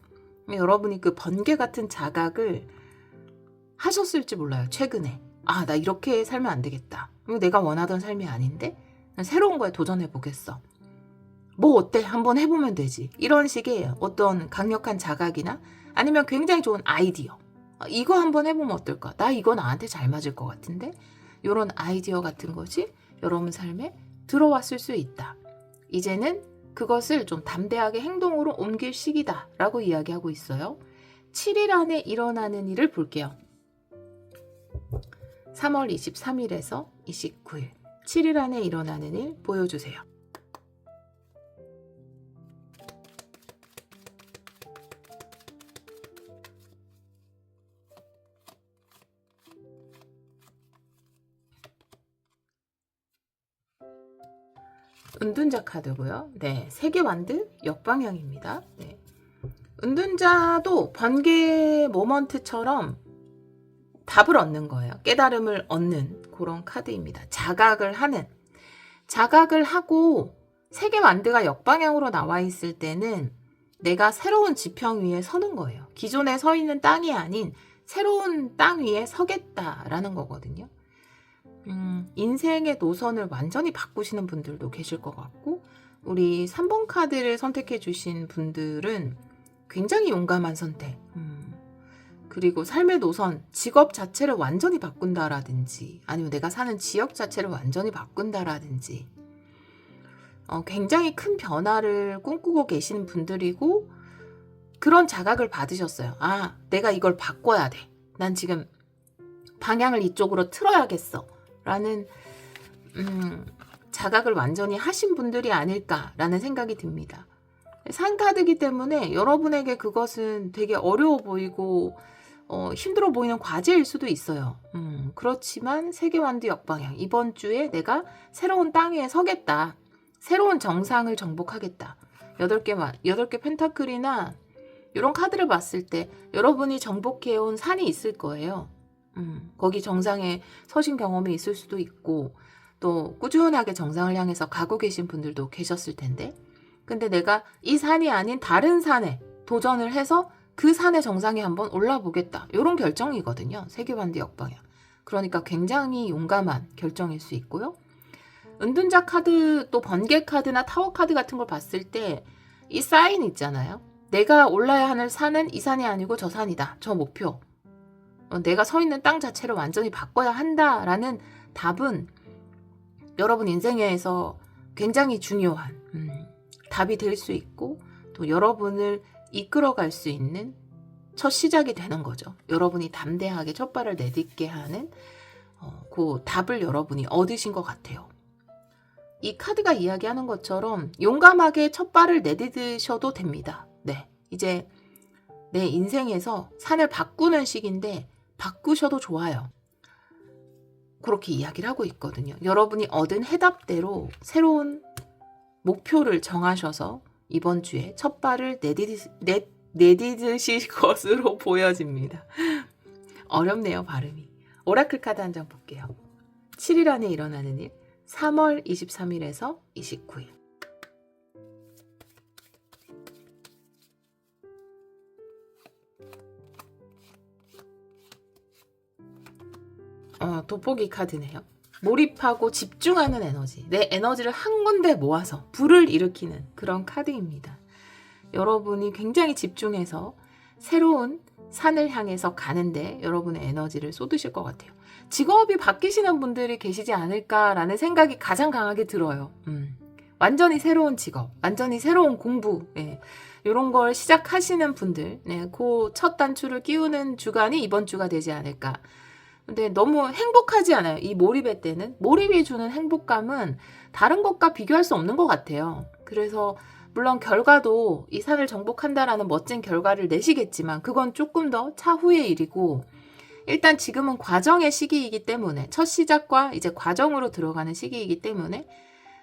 여러분이 그 번개 같은 자각을 하셨을지 몰라요. 최근에. 나 이렇게 살면 안 되겠다. 이거 내가 원하던 삶이 아닌데 새로운 거에 도전해 보겠어. 뭐 어때? 한번 해보면 되지. 이런 식의 어떤 강력한 자각이나 아니면 굉장히 좋은 아이디어. 이거 한번 해보면 어떨까? 나 이거 나한테 잘 맞을 것 같은데? 이런 아이디어 같은 것이 여러분 삶에 들어왔을 수 있다. 이제는 그것을 좀 담대하게 행동으로 옮길 시기다 라고 이야기하고 있어요. 7일 안에 일어나는 일을 볼게요. 3월 23일에서 29일 7일 안에 일어나는 일 보여주세요. 은둔자 카드고요. 네, 세계완드 역방향입니다. 네. 은둔자도 번개 모먼트처럼 답을 얻는 거예요. 깨달음을 얻는 그런 카드입니다. 자각을 하고 세계완드가 역방향으로 나와 있을 때는 내가 새로운 지평 위에 서는 거예요. 기존에 서 있는 땅이 아닌 새로운 땅 위에 서겠다라는 거거든요. 인생의 노선을 완전히 바꾸시는 분들도 계실 것 같고, 우리 3번 카드를 선택해 주신 분들은 굉장히 용감한 선택, 그리고 삶의 노선, 직업 자체를 완전히 바꾼다라든지 아니면 내가 사는 지역 자체를 완전히 바꾼다라든지 굉장히 큰 변화를 꿈꾸고 계시는 분들이고, 그런 자각을 받으셨어요. 아, 내가 이걸 바꿔야 돼. 난 지금 방향을 이쪽으로 틀어야겠어. 라는 자각을 완전히 하신 분들이 아닐까라는 생각이 듭니다. 산카드이기 때문에 여러분에게 그것은 되게 어려워 보이고 힘들어 보이는 과제일 수도 있어요. 그렇지만 세계완드 역방향, 이번 주에 내가 새로운 땅 위에 서겠다. 새로운 정상을 정복하겠다. 8개 펜타클이나 이런 카드를 봤을 때 여러분이 정복해온 산이 있을 거예요. 거기 정상에 서신 경험이 있을 수도 있고, 또 꾸준하게 정상을 향해서 가고 계신 분들도 계셨을 텐데, 근데 내가 이 산이 아닌 다른 산에 도전을 해서 그 산의 정상에 한번 올라보겠다. 이런 결정이거든요. 세계완드 역방향. 그러니까 굉장히 용감한 결정일 수 있고요. 은둔자 카드, 또 번개 카드나 타워 카드 같은 걸 봤을 때 이 사인 있잖아요. 내가 올라야 하는 산은 이 산이 아니고 저 산이다. 저 목표. 내가 서 있는 땅 자체를 완전히 바꿔야 한다라는 답은 여러분 인생에서 굉장히 중요한 답이 될 수 있고, 또 여러분을 이끌어갈 수 있는 첫 시작이 되는 거죠. 여러분이 담대하게 첫 발을 내딛게 하는 그 답을 여러분이 얻으신 것 같아요. 이 카드가 이야기하는 것처럼 용감하게 첫 발을 내딛으셔도 됩니다. 네, 이제 내 인생에서 산을 바꾸는 시기인데 바꾸셔도 좋아요. 그렇게 이야기를 하고 있거든요. 여러분이 얻은 해답대로 새로운 목표를 정하셔서 이번 주에 첫 발을 내딛으실 것으로 보여집니다. 어렵네요, 발음이. 오라클 카드 한 장 볼게요. 7일 안에 일어나는 일, 3월 23일에서 29일. 돋보기 카드네요. 몰입하고 집중하는 에너지, 내 에너지를 한 군데 모아서 불을 일으키는 그런 카드입니다. 여러분이 굉장히 집중해서 새로운 산을 향해서 가는데 여러분의 에너지를 쏟으실 것 같아요. 직업이 바뀌시는 분들이 계시지 않을까라는 생각이 가장 강하게 들어요. 완전히 새로운 직업, 완전히 새로운 공부, 이런 걸 시작하시는 분들, 그 첫 단추를 끼우는 주간이 이번 주가 되지 않을까. 근데 너무 행복하지 않아요. 이 몰입의 때는. 몰입이 주는 행복감은 다른 것과 비교할 수 없는 것 같아요. 그래서 물론 결과도 이 산을 정복한다라는 멋진 결과를 내시겠지만 그건 조금 더 차후의 일이고, 일단 지금은 과정의 시기이기 때문에, 첫 시작과 이제 과정으로 들어가는 시기이기 때문에,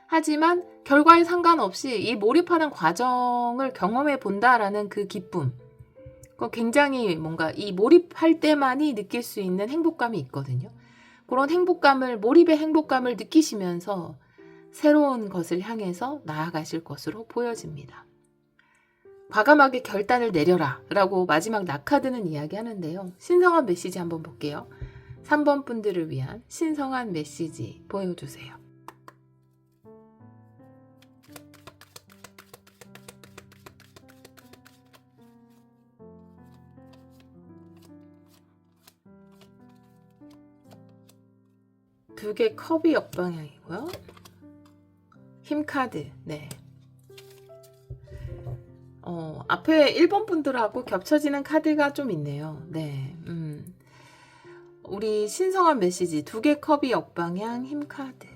하지만 결과에 상관없이 이 몰입하는 과정을 경험해 본다라는 그 기쁨, 굉장히 뭔가 이 몰입할 때만이 느낄 수 있는 행복감이 있거든요. 그런 행복감을, 몰입의 행복감을 느끼시면서 새로운 것을 향해서 나아가실 것으로 보여집니다. 과감하게 결단을 내려라 라고 마지막 낙카드는 이야기하는데요. 신성한 메시지 한번 볼게요. 3번 분들을 위한 신성한 메시지 보여주세요. 두 개 컵이 역방향이고요. 힘카드. 네. 앞에 1번 분들하고 겹쳐지는 카드가 좀 있네요. 네. 우리 신성한 메시지. 두 개 컵이 역방향 힘카드.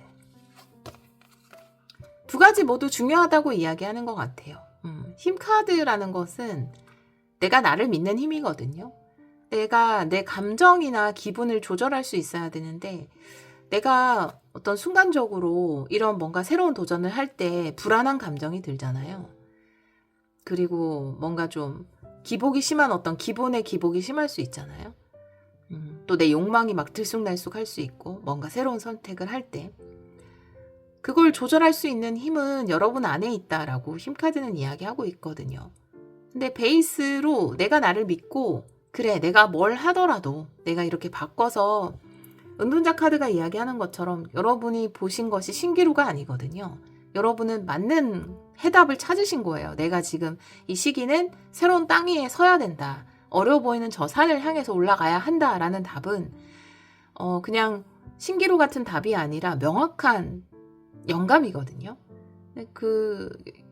두 가지 모두 중요하다고 이야기하는 것 같아요. 힘카드라는 것은 내가 나를 믿는 힘이거든요. 내가 내 감정이나 기분을 조절할 수 있어야 되는데, 내가 어떤 순간적으로 이런 뭔가 새로운 도전을 할 때 불안한 감정이 들잖아요. 그리고 뭔가 좀 기복이 심한 어떤 기분의 기복이 심할 수 있잖아요. 또 내 욕망이 막 들쑥날쑥 할 수 있고, 뭔가 새로운 선택을 할 때 그걸 조절할 수 있는 힘은 여러분 안에 있다라고 힘카드는 이야기하고 있거든요. 근데 베이스로 내가 나를 믿고, 그래, 내가 뭘 하더라도 내가 이렇게 바꿔서, 은둔자 카드가 이야기하는 것처럼 여러분이 보신 것이 신기루가 아니거든요. 여러분은 맞는 해답을 찾으신 거예요. 내가 지금 이 시기는 새로운 땅 위에 서야 된다. 어려워 보이는 저 산을 향해서 올라가야 한다라는 답은 그냥 신기루 같은 답이 아니라 명확한 영감이거든요.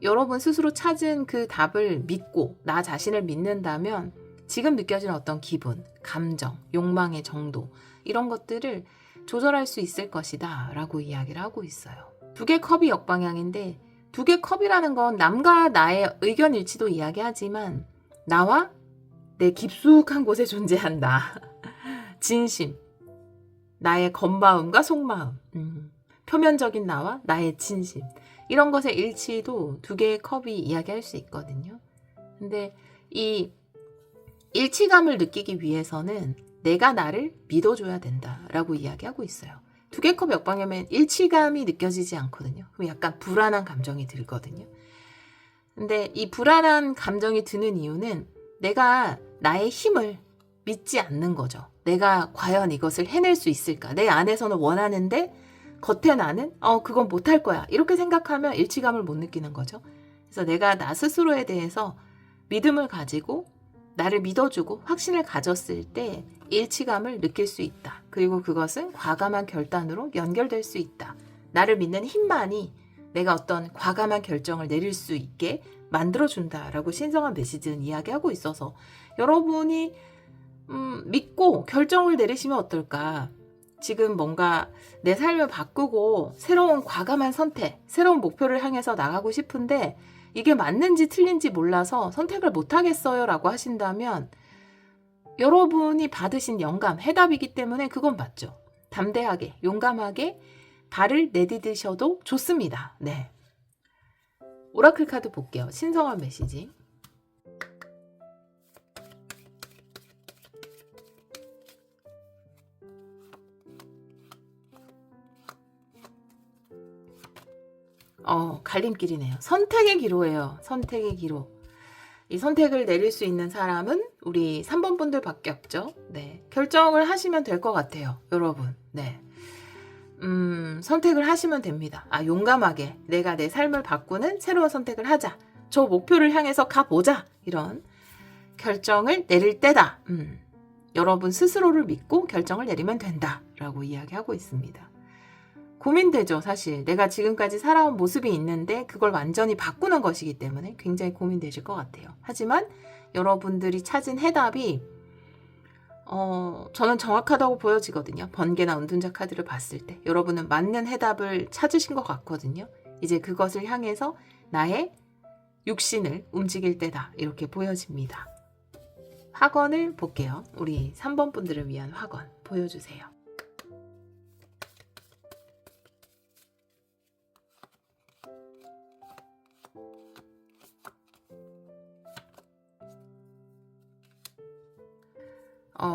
여러분 스스로 찾은 그 답을 믿고 나 자신을 믿는다면 지금 느껴지는 어떤 기분, 감정, 욕망의 정도, 이런 것들을 조절할 수 있을 것이다 라고 이야기를 하고 있어요. 두 개 컵이 역방향인데, 두 개 컵이라는 건 남과 나의 의견 일치도 이야기하지만 나와 내 깊숙한 곳에 존재한다. 진심, 나의 겉마음과 속마음, 표면적인 나와 나의 진심, 이런 것의 일치도 두 개의 컵이 이야기할 수 있거든요. 근데 이 일치감을 느끼기 위해서는 내가 나를 믿어줘야 된다라고 이야기하고 있어요. 두 개 컵 역방향이면 일치감이 느껴지지 않거든요. 그럼 약간 불안한 감정이 들거든요. 근데 이 불안한 감정이 드는 이유는 내가 나의 힘을 믿지 않는 거죠. 내가 과연 이것을 해낼 수 있을까? 내 안에서는 원하는데 겉에 나는 그건 못할 거야. 이렇게 생각하면 일치감을 못 느끼는 거죠. 그래서 내가 나 스스로에 대해서 믿음을 가지고 나를 믿어주고 확신을 가졌을 때 일치감을 느낄 수 있다. 그리고 그것은 과감한 결단으로 연결될 수 있다. 나를 믿는 힘만이 내가 어떤 과감한 결정을 내릴 수 있게 만들어준다라고 신성한 메시지는 이야기하고 있어서, 여러분이 믿고 결정을 내리시면 어떨까? 지금 뭔가 내 삶을 바꾸고 새로운 과감한 선택, 새로운 목표를 향해서 나가고 싶은데 이게 맞는지 틀린지 몰라서 선택을 못하겠어요 라고 하신다면, 여러분이 받으신 영감, 해답이기 때문에 그건 맞죠. 담대하게, 용감하게 발을 내디디셔도 좋습니다. 네. 오라클 카드 볼게요. 신성한 메시지. 갈림길이네요. 선택의 기로예요. 선택의 기로. 이 선택을 내릴 수 있는 사람은 우리 3번 분들밖에 없죠. 네. 결정을 하시면 될 것 같아요. 여러분. 네. 선택을 하시면 됩니다. 용감하게 내가 내 삶을 바꾸는 새로운 선택을 하자. 저 목표를 향해서 가보자. 이런 결정을 내릴 때다. 여러분 스스로를 믿고 결정을 내리면 된다. 라고 이야기하고 있습니다. 고민되죠, 사실. 내가 지금까지 살아온 모습이 있는데 그걸 완전히 바꾸는 것이기 때문에 굉장히 고민되실 것 같아요. 하지만 여러분들이 찾은 해답이 저는 정확하다고 보여지거든요. 번개나 은둔자 카드를 봤을 때 여러분은 맞는 해답을 찾으신 것 같거든요. 이제 그것을 향해서 나의 육신을 움직일 때다, 이렇게 보여집니다. 확언을 볼게요. 우리 3번 분들을 위한 확언 보여주세요.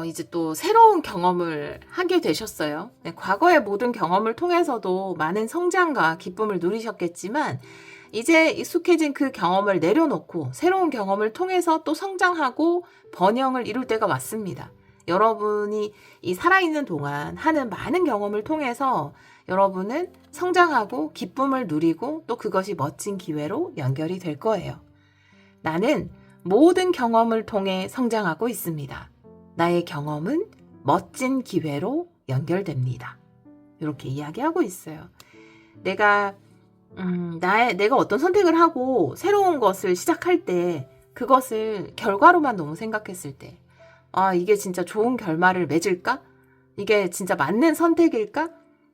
이제 또 새로운 경험을 하게 되셨어요. 네, 과거의 모든 경험을 통해서도 많은 성장과 기쁨을 누리셨겠지만 이제 익숙해진 그 경험을 내려놓고 새로운 경험을 통해서 또 성장하고 번영을 이룰 때가 왔습니다. 여러분이 이 살아있는 동안 하는 많은 경험을 통해서 여러분은 성장하고 기쁨을 누리고 또 그것이 멋진 기회로 연결이 될 거예요. 나는 모든 경험을 통해 성장하고 있습니다. 나의 경험은 멋진 기회로 연결됩니다. 이렇게 이야기하고 있어요. 내가 어떤 선택을 하고 새로운 것을 시작할 때 그것을 결과로만 너무 생각했을 때 이게 진짜 좋은 결말을 맺을까? 이게 진짜 맞는 선택일까?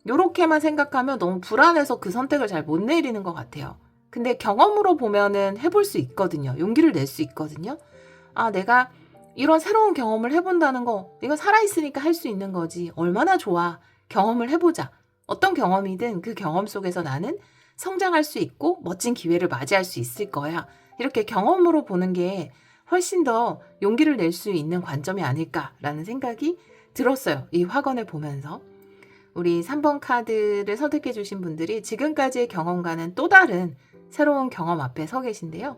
요렇게만 생각하면 너무 불안해서 그 선택을 잘 못 내리는 것 같아요. 근데 경험으로 보면은 해볼 수 있거든요. 용기를 낼 수 있거든요. 내가 이런 새로운 경험을 해본다는 거, 이거 살아있으니까 할 수 있는 거지. 얼마나 좋아. 경험을 해보자. 어떤 경험이든 그 경험 속에서 나는 성장할 수 있고 멋진 기회를 맞이할 수 있을 거야. 이렇게 경험으로 보는 게 훨씬 더 용기를 낼 수 있는 관점이 아닐까라는 생각이 들었어요. 이 확언을 보면서. 우리 3번 카드를 선택해 주신 분들이 지금까지의 경험과는 또 다른 새로운 경험 앞에 서 계신데요.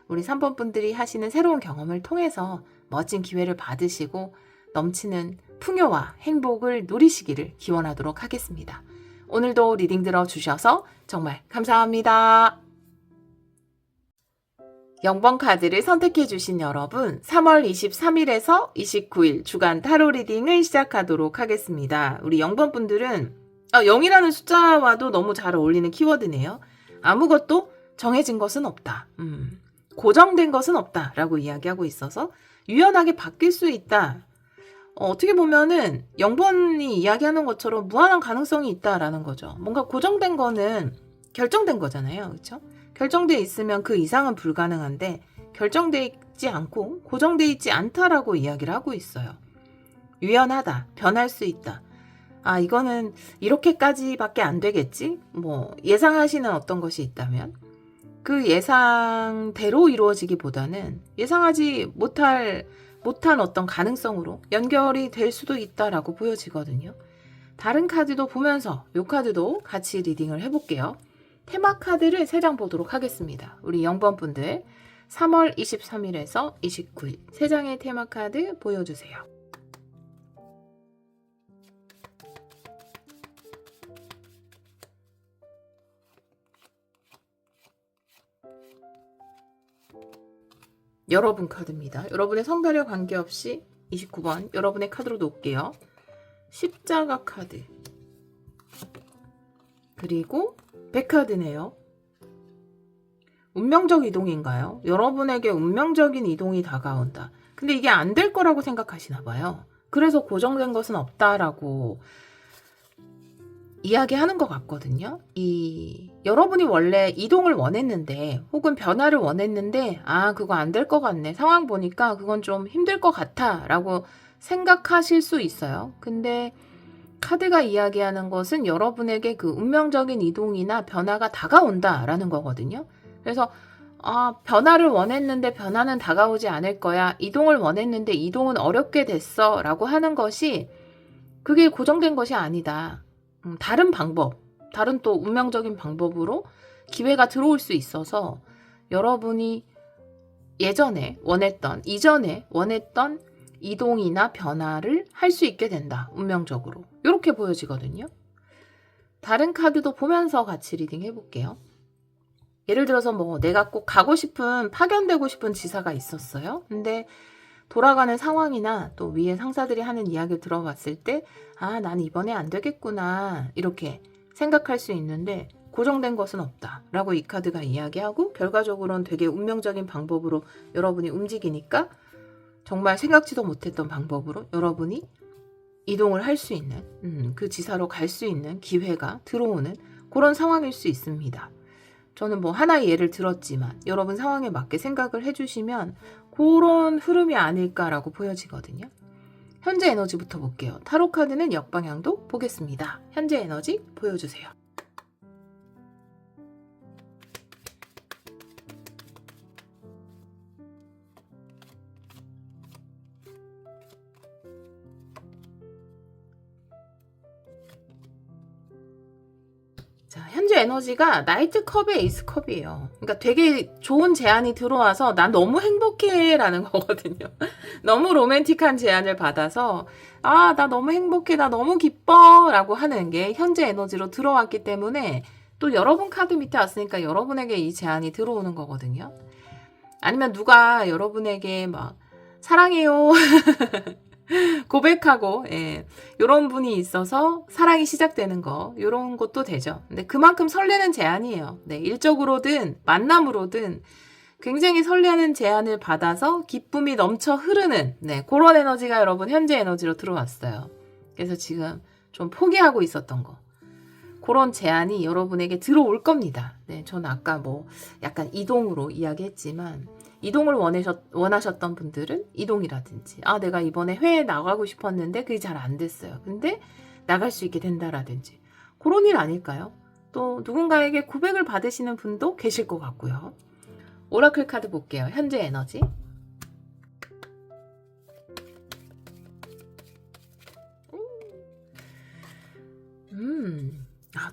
우리 3번 분들이 하시는 새로운 경험을 통해서 멋진 기회를 받으시고 넘치는 풍요와 행복을 누리시기를 기원하도록 하겠습니다. 오늘도 리딩 들어주셔서 정말 감사합니다. 0번 카드를 선택해 주신 여러분, 3월 23일에서 29일 주간 타로 리딩을 시작하도록 하겠습니다. 우리 0번 분들은 0이라는 숫자와도 너무 잘 어울리는 키워드네요. 아무것도 정해진 것은 없다. 고정된 것은 없다 라고 이야기하고 있어서 유연하게 바뀔 수 있다. 어떻게 보면은 0번이 이야기하는 것처럼 무한한 가능성이 있다라는 거죠. 뭔가 고정된 거는 결정된 거잖아요. 그렇죠? 결정돼 있으면 그 이상은 불가능한데 결정돼 있지 않고 고정돼 있지 않다라고 이야기를 하고 있어요. 유연하다, 변할 수 있다. 이거는 이렇게까지밖에 안 되겠지? 예상하시는 어떤 것이 있다면 그 예상대로 이루어지기보다는 예상하지 못한 어떤 가능성으로 연결이 될 수도 있다라고 보여지거든요. 다른 카드도 보면서 이 카드도 같이 리딩을 해볼게요. 테마 카드를 3장 보도록 하겠습니다. 우리 0번 분들 3월 23일에서 29일 3장의 테마 카드 보여주세요. 여러분 카드입니다. 여러분의 성별에 관계없이 29번 여러분의 카드로 놓을게요. 십자가 카드 그리고 백카드네요. 운명적 이동인가요? 여러분에게 운명적인 이동이 다가온다. 근데 이게 안 될 거라고 생각하시나 봐요. 그래서 고정된 것은 없다라고 이야기하는 것 같거든요. 여러분이 원래 이동을 원했는데 혹은 변화를 원했는데 그거 안 될 것 같네. 상황 보니까 그건 좀 힘들 것 같아 라고 생각하실 수 있어요. 근데 카드가 이야기하는 것은 여러분에게 그 운명적인 이동이나 변화가 다가온다라는 거거든요. 그래서 변화를 원했는데 변화는 다가오지 않을 거야. 이동을 원했는데 이동은 어렵게 됐어 라고 하는 것이 그게 고정된 것이 아니다. 다른 방법, 다른 또 운명적인 방법으로 기회가 들어올 수 있어서 여러분이 이전에 원했던 이동이나 변화를 할 수 있게 된다. 운명적으로. 이렇게 보여지거든요. 다른 카드도 보면서 같이 리딩 해볼게요. 예를 들어서 내가 꼭 가고 싶은 파견되고 싶은 지사가 있었어요. 근데 돌아가는 상황이나 또 위에 상사들이 하는 이야기를 들어봤을 때 난 이번에 안 되겠구나 이렇게 생각할 수 있는데 고정된 것은 없다 라고 이 카드가 이야기하고 결과적으로는 되게 운명적인 방법으로 여러분이 움직이니까 정말 생각지도 못했던 방법으로 여러분이 이동을 할 수 있는 그 지사로 갈 수 있는 기회가 들어오는 그런 상황일 수 있습니다. 저는 하나의 예를 들었지만 여러분 상황에 맞게 생각을 해주시면 그런 흐름이 아닐까라고 보여지거든요. 현재 에너지부터 볼게요. 타로 카드는 역방향도 보겠습니다. 현재 에너지 보여주세요. 자, 현재 에너지가 나이트 컵의 에이스 컵이에요. 그러니까 되게 좋은 제안이 들어와서 난 너무 행복해 라는 거거든요. 너무 로맨틱한 제안을 받아서 나 너무 행복해, 나 너무 기뻐 라고 하는 게 현재 에너지로 들어왔기 때문에 또 여러분 카드 밑에 왔으니까 여러분에게 이 제안이 들어오는 거거든요. 아니면 누가 여러분에게 사랑해요 고백하고, 예, 요런 분이 있어서 사랑이 시작되는 거, 요런 것도 되죠. 근데 그만큼 설레는 제안이에요. 네, 일적으로든 만남으로든 굉장히 설레는 제안을 받아서 기쁨이 넘쳐 흐르는, 네, 그런 에너지가 여러분 현재 에너지로 들어왔어요. 그래서 지금 좀 포기하고 있었던 거. 그런 제안이 여러분에게 들어올 겁니다. 네, 저는 아까 뭐 약간 이동으로 이야기했지만, 이동을 원하셨던 분들은 이동이라든지, 아, 내가 이번에 해외에 나가고 싶었는데 그게 잘 안 됐어요. 근데 나갈 수 있게 된다라든지, 그런 일 아닐까요? 또 누군가에게 고백을 받으시는 분도 계실 것 같고요. 오라클 카드 볼게요. 현재 에너지.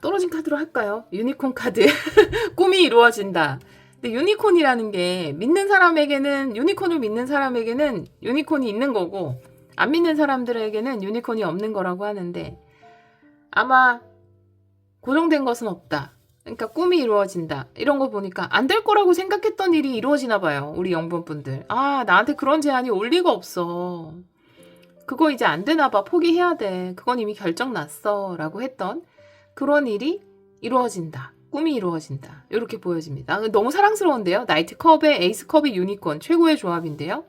떨어진 카드로 할까요? 유니콘 카드. 꿈이 이루어진다. 근데 유니콘이라는 게 믿는 사람에게는, 유니콘을 믿는 사람에게는 유니콘이 있는 거고, 안 믿는 사람들에게는 유니콘이 없는 거라고 하는데, 아마 고정된 것은 없다. 그러니까 꿈이 이루어진다. 이런 거 보니까 안 될 거라고 생각했던 일이 이루어지나 봐요. 우리 영분분들. 아, 나한테 그런 제안이 올 리가 없어. 그거 이제 안 되나 봐. 포기해야 돼. 그건 이미 결정 났어. 라고 했던 그런 일이 이루어진다. 꿈이 이루어진다. 이렇게 보여집니다. 너무 사랑스러운데요. 나이트 컵에 에이스 컵이 유니콘. 최고의 조합인데요.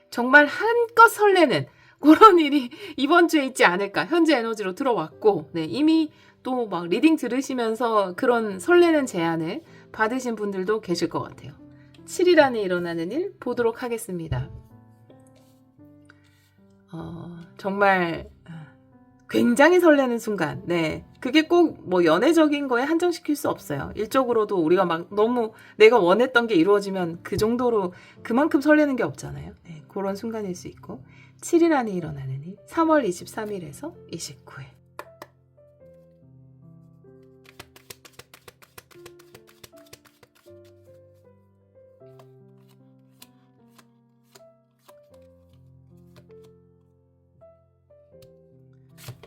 정말 한껏 설레는 그런 일이 이번 주에 있지 않을까. 현재 에너지로 들어왔고, 네, 이미 또 막 리딩 들으시면서 그런 설레는 제안을 받으신 분들도 계실 것 같아요. 7일 안에 일어나는 일 보도록 하겠습니다. 정말 굉장히 설레는 순간. 네, 그게 꼭 뭐 연애적인 거에 한정시킬 수 없어요. 일적으로도 우리가 막 너무 내가 원했던 게 이루어지면 그 정도로 그만큼 설레는 게 없잖아요. 네, 그런 순간일 수 있고. 7일 안에 일어나는 일 3월 23일에서 29일.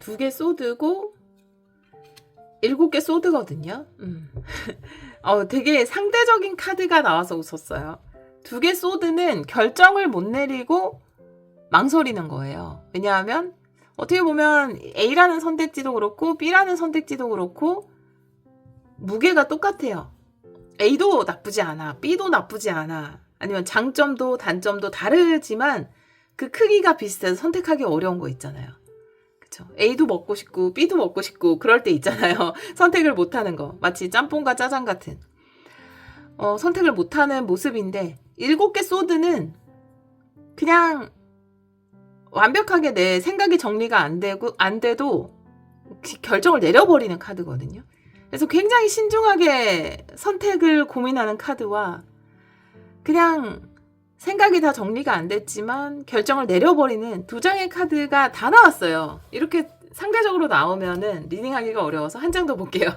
두 개 소드고 7개 소드거든요. 되게 상대적인 카드가 나와서 웃었어요. 2개 소드는 결정을 못 내리고 망설이는 거예요. 왜냐하면 어떻게 보면 A라는 선택지도 그렇고 B라는 선택지도 그렇고 무게가 똑같아요. A도 나쁘지 않아. B도 나쁘지 않아. 아니면 장점도 단점도 다르지만 그 크기가 비슷해서 선택하기 어려운 거 있잖아요. 그쵸? A도 먹고 싶고 B도 먹고 싶고 그럴 때 있잖아요. 선택을 못하는 거. 마치 짬뽕과 짜장 같은 선택을 못하는 모습인데 7개 소드는 그냥 완벽하게 내 생각이 정리가 안 돼도 결정을 내려버리는 카드거든요. 그래서 굉장히 신중하게 선택을 고민하는 카드와 그냥 생각이 다 정리가 안 됐지만 결정을 내려버리는 2장의 카드가 다 나왔어요. 이렇게 상대적으로 나오면은 리딩하기가 어려워서 한 장 더 볼게요.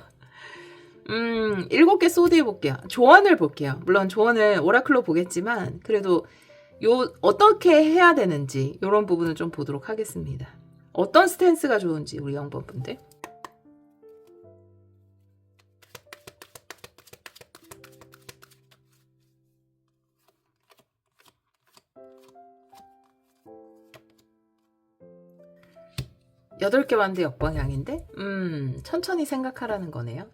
7개 소드 해볼게요. 조언을 볼게요. 물론 조언을 오라클로 보겠지만 그래도 어떻게 해야 되는지 이런 부분을 좀 보도록 하겠습니다. 어떤 스탠스가 좋은지 우리 영번분들. 여덟 개 왔는데 역방향인데? 천천히 생각하라는 거네요.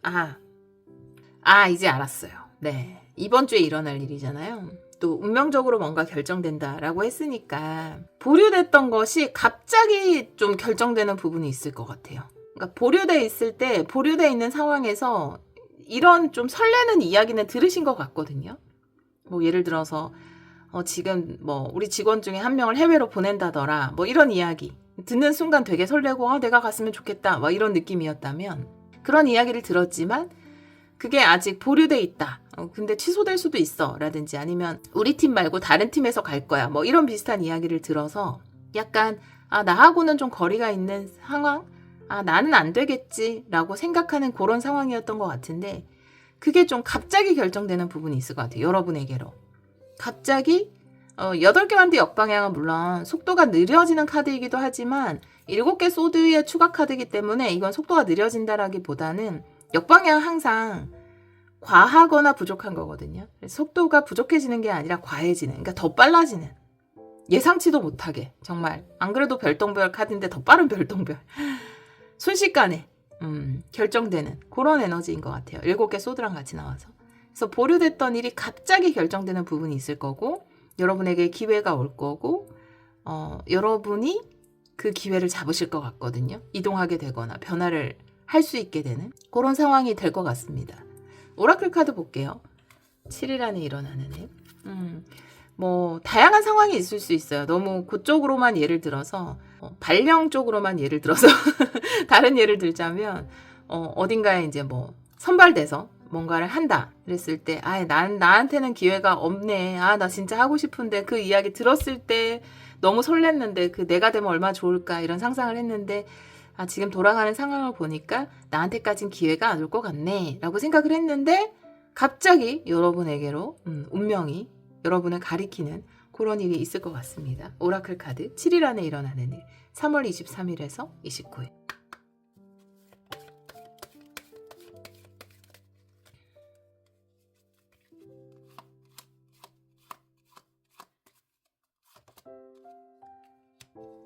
이제 알았어요. 네, 이번 주에 일어날 일이잖아요. 또 운명적으로 뭔가 결정된다라고 했으니까 보류됐던 것이 갑자기 좀 결정되는 부분이 있을 것 같아요. 그러니까 보류돼 있을 때 보류돼 있는 상황에서 이런 좀 설레는 이야기는 들으신 것 같거든요. 뭐 예를 들어서 지금 뭐 우리 직원 중에 한 명을 해외로 보낸다더라 뭐 이런 이야기 듣는 순간 되게 설레고 내가 갔으면 좋겠다 뭐 이런 느낌이었다면 그런 이야기를 들었지만 그게 아직 보류돼 있다. 근데 취소될 수도 있어. 라든지 아니면 우리 팀 말고 다른 팀에서 갈 거야. 뭐 이런 비슷한 이야기를 들어서 약간 나하고는 좀 거리가 있는 상황? 나는 안 되겠지. 라고 생각하는 그런 상황이었던 것 같은데 그게 좀 갑자기 결정되는 부분이 있을 것 같아요. 여러분에게로. 갑자기 8개 완드 역방향은 물론 속도가 느려지는 카드이기도 하지만 7개 소드의 추가 카드이기 때문에 이건 속도가 느려진다라기보다는 역방향 항상 과하거나 부족한 거거든요. 속도가 부족해지는 게 아니라 과해지는, 그러니까 더 빨라지는. 예상치도 못하게 정말 안 그래도 별똥별 카드인데 더 빠른 별똥별 순식간에 결정되는 그런 에너지인 것 같아요. 7개 소드랑 같이 나와서. 그래서 보류됐던 일이 갑자기 결정되는 부분이 있을 거고 여러분에게 기회가 올 거고 여러분이 그 기회를 잡으실 것 같거든요. 이동하게 되거나 변화를 할 수 있게 되는 그런 상황이 될 것 같습니다. 오라클 카드 볼게요. 7일 안에 일어나는 일. 뭐 다양한 상황이 있을 수 있어요. 너무 그쪽으로만 예를 들어서 발령 쪽으로만 예를 들어서 다른 예를 들자면 어딘가에 이제 뭐 선발돼서 뭔가를 한다 그랬을 때 나한테는 기회가 없네. 나 진짜 하고 싶은데 그 이야기 들었을 때 너무 설렜는데 그 내가 되면 얼마나 좋을까 이런 상상을 했는데 지금 돌아가는 상황을 보니까 나한테까진 기회가 안 올 것 같네 라고 생각을 했는데 갑자기 여러분에게로 운명이 여러분을 가리키는 그런 일이 있을 것 같습니다. 오라클 카드 7일 안에 일어나는 일 3월 23일에서 29일.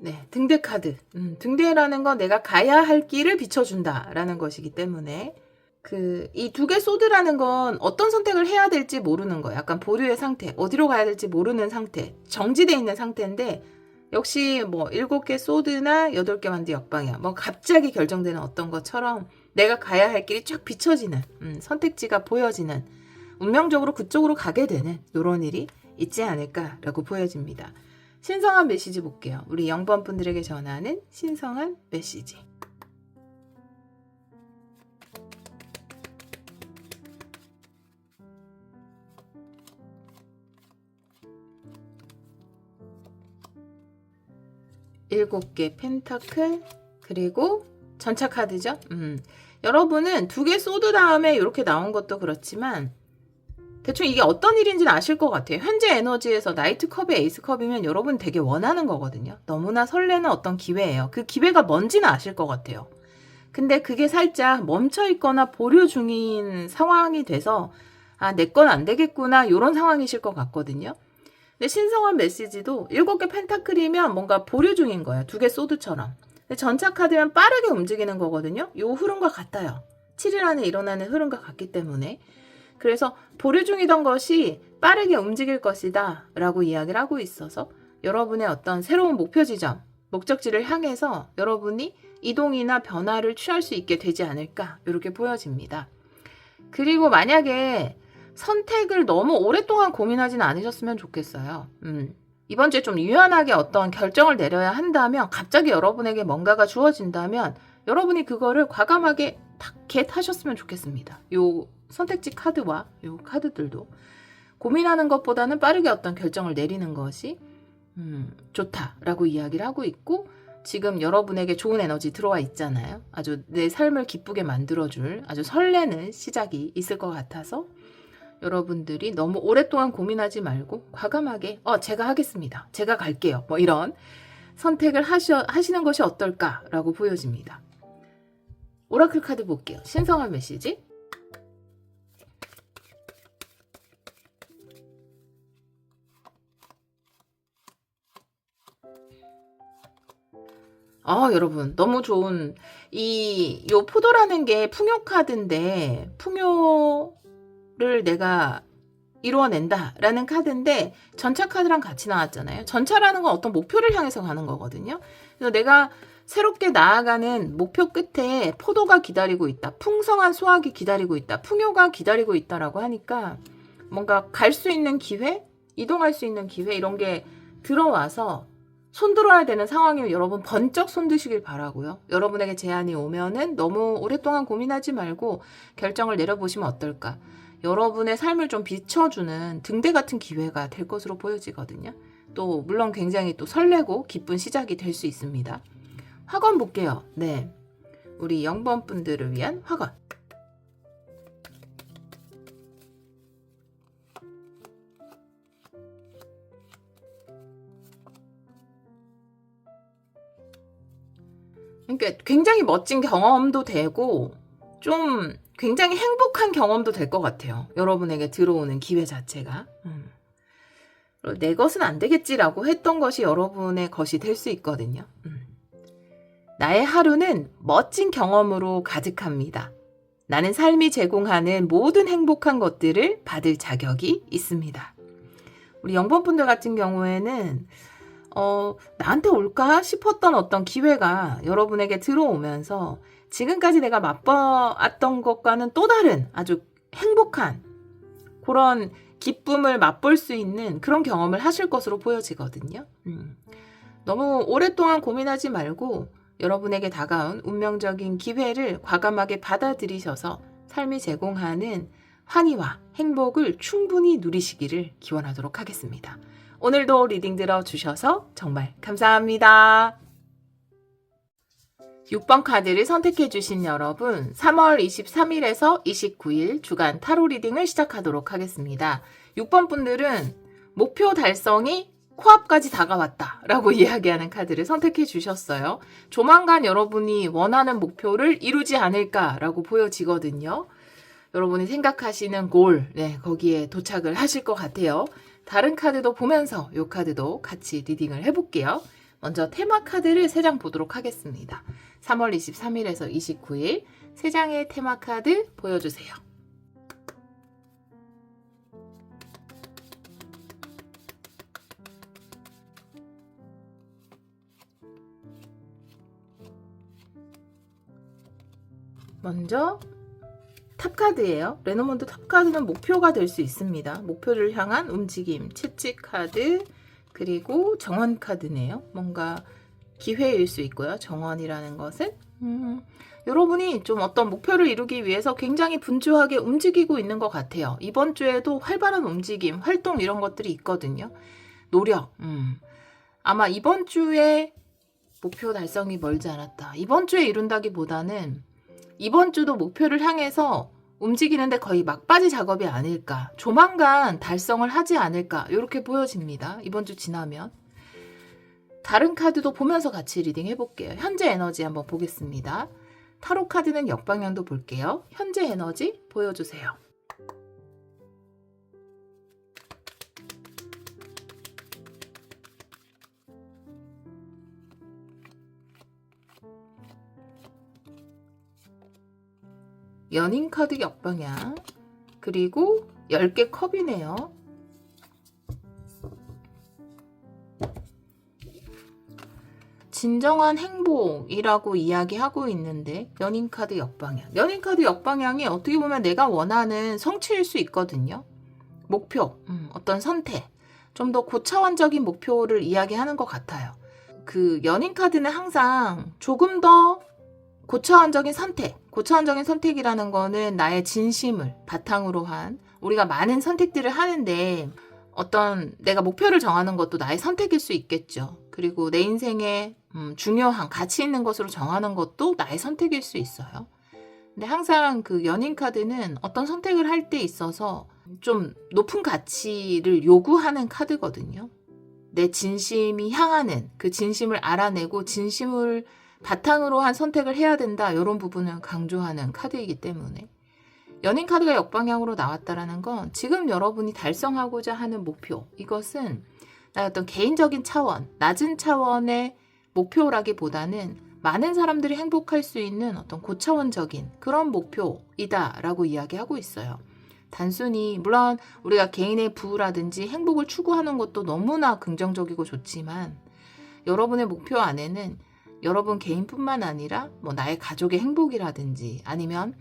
네, 등대 카드. 등대라는 건 내가 가야 할 길을 비춰준다라는 것이기 때문에 이 2개 소드라는 건 어떤 선택을 해야 될지 모르는 거예요. 약간 보류의 상태, 어디로 가야 될지 모르는 상태, 정지되어 있는 상태인데 역시 뭐 7개 소드나 8개 만두 역방향, 뭐 갑자기 결정되는 어떤 것처럼 내가 가야 할 길이 쫙 비춰지는 선택지가 보여지는 운명적으로 그쪽으로 가게 되는 이런 일이 있지 않을까라고 보여집니다. 신성한 메시지 볼게요. 우리 0번 분들에게 전하는 신성한 메시지. 일곱 개 펜타클 그리고 전차 카드죠. 여러분은 2개 소드 다음에 이렇게 나온 것도 그렇지만 대충 이게 어떤 일인지는 아실 것 같아요. 현재 에너지에서 나이트 컵에 에이스 컵이면 여러분 되게 원하는 거거든요. 너무나 설레는 어떤 기회예요. 그 기회가 뭔지는 아실 것 같아요. 근데 그게 살짝 멈춰 있거나 보류 중인 상황이 돼서 내 건 안 되겠구나 이런 상황이실 것 같거든요. 근데 신성한 메시지도 7개 펜타클이면 뭔가 보류 중인 거예요. 2개 소드처럼. 근데 전차 카드면 빠르게 움직이는 거거든요. 요 흐름과 같아요. 7일 안에 일어나는 흐름과 같기 때문에. 그래서 보류 중이던 것이 빠르게 움직일 것이다 라고 이야기를 하고 있어서 여러분의 어떤 새로운 목표 지점, 목적지를 향해서 여러분이 이동이나 변화를 취할 수 있게 되지 않을까 이렇게 보여집니다. 그리고 만약에 선택을 너무 오랫동안 고민하지는 않으셨으면 좋겠어요. 이번 주에 좀 유연하게 어떤 결정을 내려야 한다면 갑자기 여러분에게 뭔가가 주어진다면 여러분이 그거를 과감하게 탁 겟하셨으면 좋겠습니다. 요 선택지 카드와 요 카드들도 고민하는 것보다는 빠르게 어떤 결정을 내리는 것이 좋다라고 이야기를 하고 있고 지금 여러분에게 좋은 에너지 들어와 있잖아요. 아주 내 삶을 기쁘게 만들어줄 아주 설레는 시작이 있을 것 같아서 여러분들이 너무 오랫동안 고민하지 말고 과감하게 제가 하겠습니다. 제가 갈게요. 뭐 이런 선택을 하시는 것이 어떨까라고 보여집니다. 오라클 카드 볼게요. 신성한 메시지. 여러분 너무 좋은 요 포도라는 게 풍요 카드인데 풍요를 내가 이루어낸다 라는 카드인데 전차 카드랑 같이 나왔잖아요. 전차라는 건 어떤 목표를 향해서 가는 거거든요. 그래서 내가 새롭게 나아가는 목표 끝에 포도가 기다리고 있다. 풍성한 수확이 기다리고 있다. 풍요가 기다리고 있다라고 하니까 뭔가 갈 수 있는 기회, 이동할 수 있는 기회 이런 게 들어와서 손들어야 되는 상황이면 여러분 번쩍 손드시길 바라고요. 여러분에게 제안이 오면은 너무 오랫동안 고민하지 말고 결정을 내려보시면 어떨까. 여러분의 삶을 좀 비춰주는 등대 같은 기회가 될 것으로 보여지거든요. 또 물론 굉장히 또 설레고 기쁜 시작이 될 수 있습니다. 화건 볼게요. 네, 우리 0번 분들을 위한 화건. 그러니까 굉장히 멋진 경험도 되고 좀 굉장히 행복한 경험도 될 것 같아요. 여러분에게 들어오는 기회 자체가. 내 것은 안 되겠지라고 했던 것이 여러분의 것이 될 수 있거든요. 나의 하루는 멋진 경험으로 가득합니다. 나는 삶이 제공하는 모든 행복한 것들을 받을 자격이 있습니다. 우리 영번분들 같은 경우에는 나한테 올까 싶었던 어떤 기회가 여러분에게 들어오면서 지금까지 내가 맛보았던 것과는 또 다른 아주 행복한 그런 기쁨을 맛볼 수 있는 그런 경험을 하실 것으로 보여지거든요. 너무 오랫동안 고민하지 말고 여러분에게 다가온 운명적인 기회를 과감하게 받아들이셔서 삶이 제공하는 환희와 행복을 충분히 누리시기를 기원하도록 하겠습니다. 오늘도 리딩 들어주셔서 정말 감사합니다. 6번 카드를 선택해 주신 여러분, 3월 23일에서 29일 주간 타로 리딩을 시작하도록 하겠습니다. 6번 분들은 목표 달성이 코앞까지 다가왔다 라고 이야기하는 카드를 선택해 주셨어요. 조만간 여러분이 원하는 목표를 이루지 않을까라고 보여지거든요. 여러분이 생각하시는 골, 거기에 도착을 하실 것 같아요. 다른 카드도 보면서 이 카드도 같이 리딩을 해볼게요. 먼저 테마 카드를 3장 보도록 하겠습니다. 3월 23일에서 29일 3장의 테마 카드 보여주세요. 먼저 탑카드예요. 레노먼드 탑카드는 목표가 될 수 있습니다. 목표를 향한 움직임, 채찍 카드, 그리고 정원 카드네요. 뭔가 기회일 수 있고요. 정원이라는 것은 여러분이 좀 어떤 목표를 이루기 위해서 굉장히 분주하게 움직이고 있는 것 같아요. 이번 주에도 활발한 움직임, 활동 이런 것들이 있거든요. 노력. 아마 이번 주에 목표 달성이 멀지 않았다. 이번 주에 이룬다기보다는 이번 주도 목표를 향해서 움직이는데 거의 막바지 작업이 아닐까. 조만간 달성을 하지 않을까. 이렇게 보여집니다. 이번 주 지나면. 다른 카드도 보면서 같이 리딩 해볼게요. 현재 에너지 한번 보겠습니다. 타로 카드는 역방향도 볼게요. 현재 에너지 보여주세요. 연인 카드 역방향, 그리고 10개 컵이네요. 진정한 행복이라고 이야기하고 있는데 연인 카드 역방향. 연인 카드 역방향이 어떻게 보면 내가 원하는 성취일 수 있거든요. 목표, 어떤 선택, 좀 더 고차원적인 목표를 이야기하는 것 같아요. 그 연인 카드는 항상 조금 더 고차원적인 선택, 고차원적인 선택이라는 거는 나의 진심을 바탕으로 한 우리가 많은 선택들을 하는데 어떤 내가 목표를 정하는 것도 나의 선택일 수 있겠죠. 그리고 내 인생에 중요한 가치 있는 것으로 정하는 것도 나의 선택일 수 있어요. 근데 항상 그 연인 카드는 어떤 선택을 할 때 있어서 좀 높은 가치를 요구하는 카드거든요. 내 진심이 향하는 그 진심을 알아내고 진심을 바탕으로 한 선택을 해야 된다. 이런 부분을 강조하는 카드이기 때문에 연인 카드가 역방향으로 나왔다라는 건 지금 여러분이 달성하고자 하는 목표, 이것은 나의 어떤 개인적인 차원, 낮은 차원의 목표라기보다는 많은 사람들이 행복할 수 있는 어떤 고차원적인 그런 목표이다라고 이야기하고 있어요. 단순히 물론 우리가 개인의 부라든지 행복을 추구하는 것도 너무나 긍정적이고 좋지만 여러분의 목표 안에는 여러분 개인뿐만 아니라 뭐 나의 가족의 행복이라든지 아니면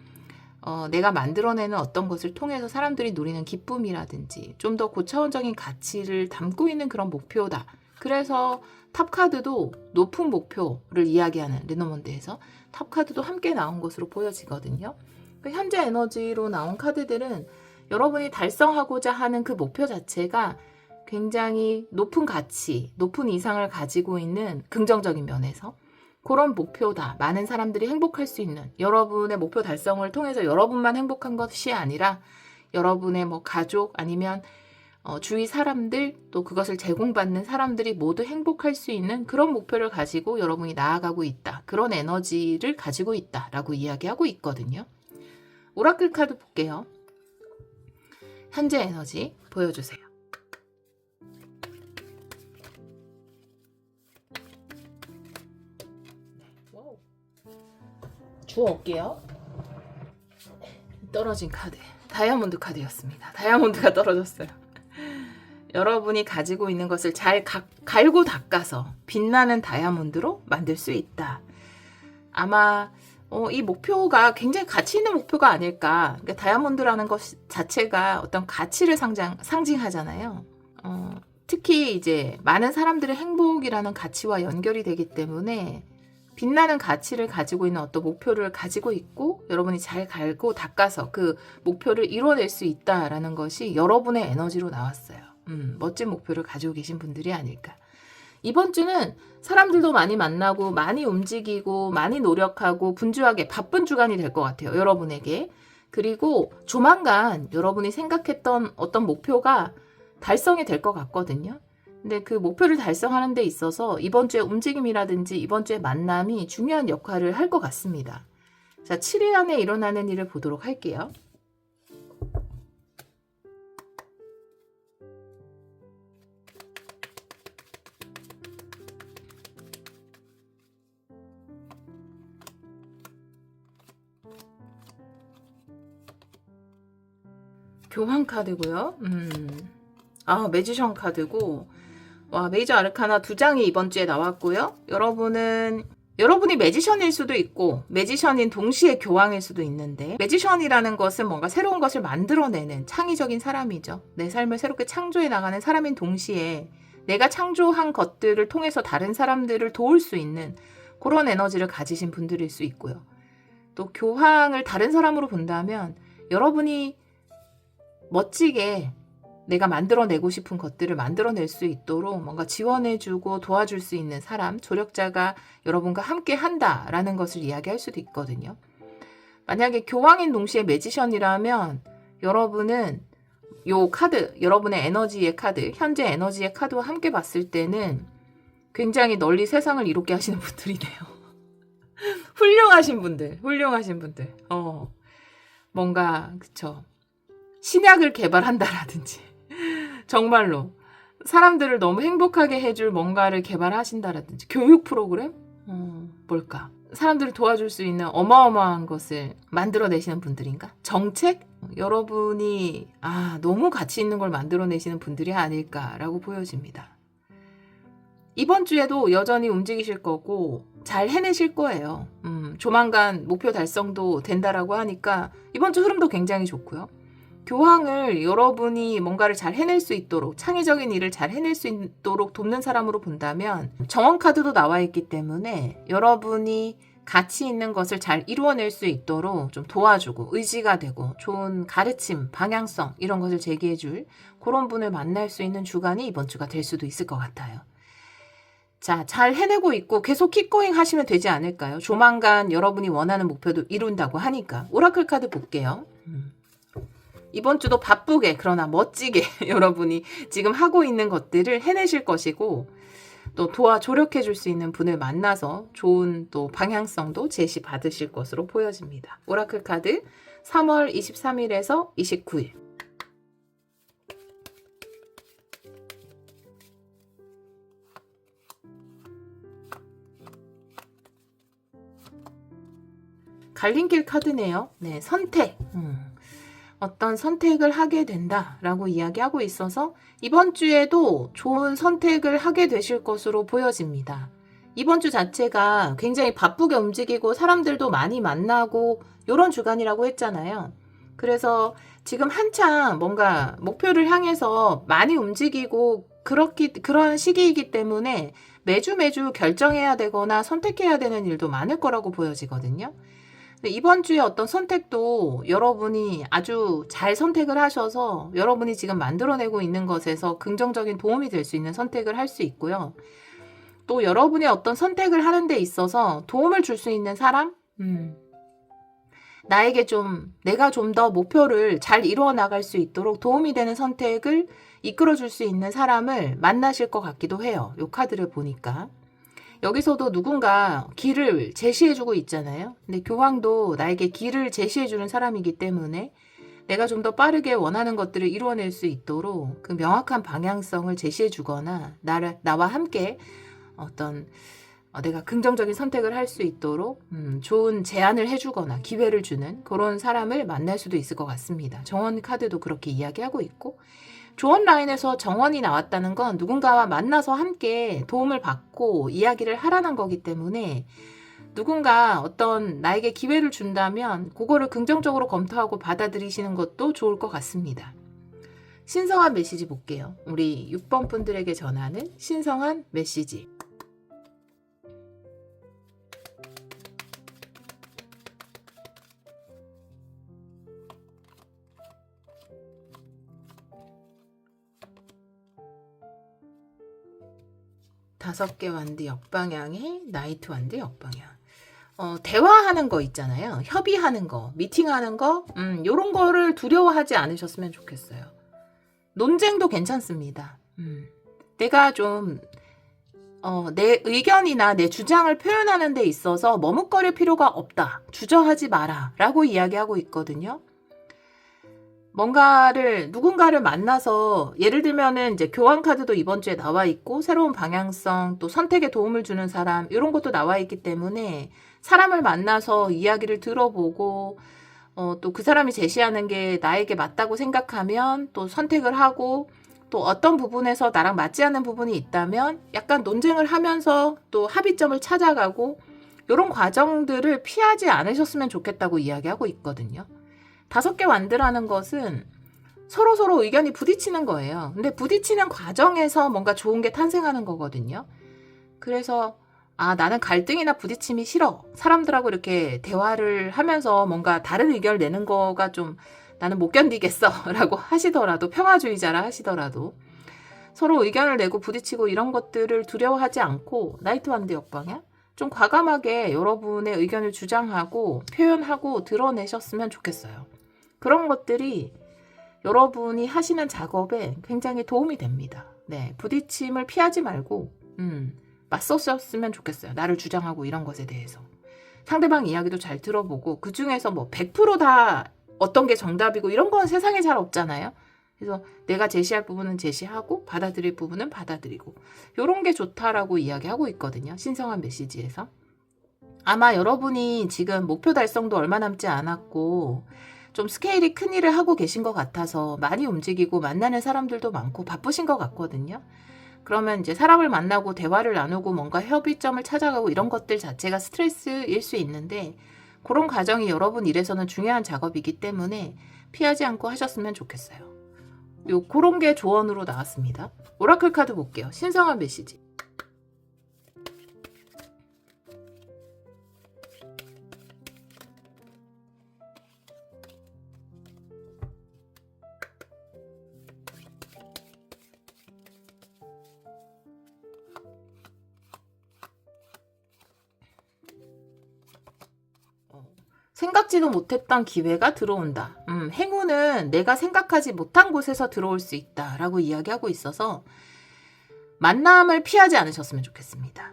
내가 만들어내는 어떤 것을 통해서 사람들이 누리는 기쁨이라든지 좀 더 고차원적인 가치를 담고 있는 그런 목표다. 그래서 탑카드도 높은 목표를 이야기하는 레노먼드에서 탑카드도 함께 나온 것으로 보여지거든요. 현재 에너지로 나온 카드들은 여러분이 달성하고자 하는 그 목표 자체가 굉장히 높은 가치, 높은 이상을 가지고 있는 긍정적인 면에서 그런 목표다. 많은 사람들이 행복할 수 있는 여러분의 목표 달성을 통해서 여러분만 행복한 것이 아니라 여러분의 뭐 가족 아니면 주위 사람들 또 그것을 제공받는 사람들이 모두 행복할 수 있는 그런 목표를 가지고 여러분이 나아가고 있다. 그런 에너지를 가지고 있다라고 이야기하고 있거든요. 오라클 카드 볼게요. 현재 에너지 보여주세요. 주워올게요. 떨어진 카드. 다이아몬드 카드였습니다. 다이아몬드가 떨어졌어요. 여러분이 가지고 있는 것을 잘 갈고 닦아서 빛나는 다이아몬드로 만들 수 있다. 아마 이 목표가 굉장히 가치 있는 목표가 아닐까. 그러니까 다이아몬드라는 것 자체가 어떤 가치를 상징하잖아요. 특히 이제 많은 사람들의 행복이라는 가치와 연결이 되기 때문에 빛나는 가치를 가지고 있는 어떤 목표를 가지고 있고 여러분이 잘 갈고 닦아서 그 목표를 이뤄낼 수 있다라는 것이 여러분의 에너지로 나왔어요. 멋진 목표를 가지고 계신 분들이 아닐까. 이번 주는 사람들도 많이 만나고 많이 움직이고 많이 노력하고 분주하게 바쁜 주간이 될 것 같아요. 여러분에게. 그리고 조만간 여러분이 생각했던 어떤 목표가 달성이 될 것 같거든요. 근데 그 목표를 달성하는 데 있어서 이번 주에 움직임이라든지 이번 주에 만남이 중요한 역할을 할 것 같습니다. 자, 7일 안에 일어나는 일을 보도록 할게요. 교황 카드고요. 매지션 카드고, 와, 메이저 아르카나 2장이 이번 주에 나왔고요. 여러분이 매지션일 수도 있고 매지션인 동시에 교황일 수도 있는데, 매지션이라는 것은 뭔가 새로운 것을 만들어내는 창의적인 사람이죠. 내 삶을 새롭게 창조해 나가는 사람인 동시에 내가 창조한 것들을 통해서 다른 사람들을 도울 수 있는 그런 에너지를 가지신 분들일 수 있고요. 또 교황을 다른 사람으로 본다면 여러분이 멋지게 내가 만들어내고 싶은 것들을 만들어낼 수 있도록 뭔가 지원해주고 도와줄 수 있는 사람, 조력자가 여러분과 함께 한다라는 것을 이야기할 수도 있거든요. 만약에 교황인 동시에 매지션이라면 여러분은 요 카드, 여러분의 에너지의 카드, 현재 에너지의 카드와 함께 봤을 때는 굉장히 널리 세상을 이롭게 하시는 분들이네요. 훌륭하신 분들. 뭔가, 그쵸. 신약을 개발한다라든지. 정말로 사람들을 너무 행복하게 해줄 뭔가를 개발하신다라든지, 교육 프로그램? 뭘까? 사람들을 도와줄 수 있는 어마어마한 것을 만들어내시는 분들인가? 정책? 여러분이 너무 가치 있는 걸 만들어내시는 분들이 아닐까라고 보여집니다. 이번 주에도 여전히 움직이실 거고 잘 해내실 거예요. 조만간 목표 달성도 된다라고 하니까 이번 주 흐름도 굉장히 좋고요. 교황을 여러분이 뭔가를 잘 해낼 수 있도록, 창의적인 일을 잘 해낼 수 있도록 돕는 사람으로 본다면 정원 카드도 나와 있기 때문에 여러분이 가치 있는 것을 잘 이루어낼 수 있도록 좀 도와주고 의지가 되고 좋은 가르침, 방향성 이런 것을 제기해줄 그런 분을 만날 수 있는 주간이 이번 주가 될 수도 있을 것 같아요. 자, 잘 해내고 있고 계속 킥고잉 하시면 되지 않을까요? 조만간 여러분이 원하는 목표도 이룬다고 하니까. 오라클 카드 볼게요. 이번 주도 바쁘게 그러나 멋지게 여러분이 지금 하고 있는 것들을 해내실 것이고, 또 조력해 줄 수 있는 분을 만나서 좋은 또 방향성도 제시 받으실 것으로 보여집니다. 오라클 카드 3월 23일에서 29일. 갈림길 카드네요. 네, 선택. 어떤 선택을 하게 된다라고 이야기하고 있어서 이번 주에도 좋은 선택을 하게 되실 것으로 보여집니다. 이번 주 자체가 굉장히 바쁘게 움직이고 사람들도 많이 만나고 이런 주간이라고 했잖아요. 그래서 지금 한창 뭔가 목표를 향해서 많이 움직이고 그런 시기이기 때문에 매주 결정해야 되거나 선택해야 되는 일도 많을 거라고 보여지거든요. 이번 주에 어떤 선택도 여러분이 아주 잘 선택을 하셔서 여러분이 지금 만들어내고 있는 것에서 긍정적인 도움이 될 수 있는 선택을 할 수 있고요. 또 여러분이 어떤 선택을 하는 데 있어서 도움을 줄 수 있는 사람? 내가 좀 더 목표를 잘 이루어 나갈 수 있도록 도움이 되는 선택을 이끌어 줄 수 있는 사람을 만나실 것 같기도 해요. 이 카드를 보니까. 여기서도 누군가 길을 제시해주고 있잖아요. 근데 교황도 나에게 길을 제시해주는 사람이기 때문에 내가 좀 더 빠르게 원하는 것들을 이루어낼 수 있도록 그 명확한 방향성을 제시해주거나 나와 함께 어떤 내가 긍정적인 선택을 할 수 있도록 좋은 제안을 해주거나 기회를 주는 그런 사람을 만날 수도 있을 것 같습니다. 정원 카드도 그렇게 이야기하고 있고, 조언 라인에서 정원이 나왔다는 건 누군가와 만나서 함께 도움을 받고 이야기를 하라는 거기 때문에 누군가 어떤 나에게 기회를 준다면 그거를 긍정적으로 검토하고 받아들이시는 것도 좋을 것 같습니다. 신성한 메시지 볼게요. 우리 6번 분들에게 전하는 신성한 메시지. 다섯 개 완드 역방향에 나이트 완드 역방향. 대화하는 거 있잖아요. 협의하는 거, 미팅하는 거, 요런 거를 두려워하지 않으셨으면 좋겠어요. 논쟁도 괜찮습니다. 내가 좀, 내 의견이나 내 주장을 표현하는 데 있어서 머뭇거릴 필요가 없다. 주저하지 마라. 라고 이야기하고 있거든요. 누군가를 만나서, 예를 들면은 이제 교환 카드도 이번 주에 나와 있고, 새로운 방향성, 또 선택에 도움을 주는 사람, 이런 것도 나와 있기 때문에, 사람을 만나서 이야기를 들어보고, 또 그 사람이 제시하는 게 나에게 맞다고 생각하면, 또 선택을 하고, 또 어떤 부분에서 나랑 맞지 않는 부분이 있다면, 약간 논쟁을 하면서 또 합의점을 찾아가고, 이런 과정들을 피하지 않으셨으면 좋겠다고 이야기하고 있거든요. 5개 완드라는 것은 서로 의견이 부딪히는 거예요. 근데 부딪히는 과정에서 뭔가 좋은 게 탄생하는 거거든요. 그래서 나는 갈등이나 부딪힘이 싫어. 사람들하고 이렇게 대화를 하면서 뭔가 다른 의견을 내는 거가 좀 나는 못 견디겠어 라고 하시더라도, 평화주의자라 하시더라도 서로 의견을 내고 부딪히고 이런 것들을 두려워하지 않고 나이트 완드 역방향 좀 과감하게 여러분의 의견을 주장하고 표현하고 드러내셨으면 좋겠어요. 그런 것들이 여러분이 하시는 작업에 굉장히 도움이 됩니다. 네, 부딪힘을 피하지 말고 맞섰으면 좋겠어요. 나를 주장하고 이런 것에 대해서. 상대방 이야기도 잘 들어보고 그중에서 뭐 100%다 어떤 게 정답이고 이런 건 세상에 잘 없잖아요. 그래서 내가 제시할 부분은 제시하고 받아들일 부분은 받아들이고 이런 게 좋다라고 이야기하고 있거든요. 신성한 메시지에서. 아마 여러분이 지금 목표 달성도 얼마 남지 않았고 좀 스케일이 큰 일을 하고 계신 것 같아서 많이 움직이고 만나는 사람들도 많고 바쁘신 것 같거든요. 그러면 이제 사람을 만나고 대화를 나누고 뭔가 협의점을 찾아가고 이런 것들 자체가 스트레스일 수 있는데 그런 과정이 여러분 일에서는 중요한 작업이기 때문에 피하지 않고 하셨으면 좋겠어요. 그런 게 조언으로 나왔습니다. 오라클 카드 볼게요. 신성한 메시지. 생각지도 못했던 기회가 들어온다. 행운은 내가 생각하지 못한 곳에서 들어올 수 있다라고 이야기하고 있어서 만남을 피하지 않으셨으면 좋겠습니다.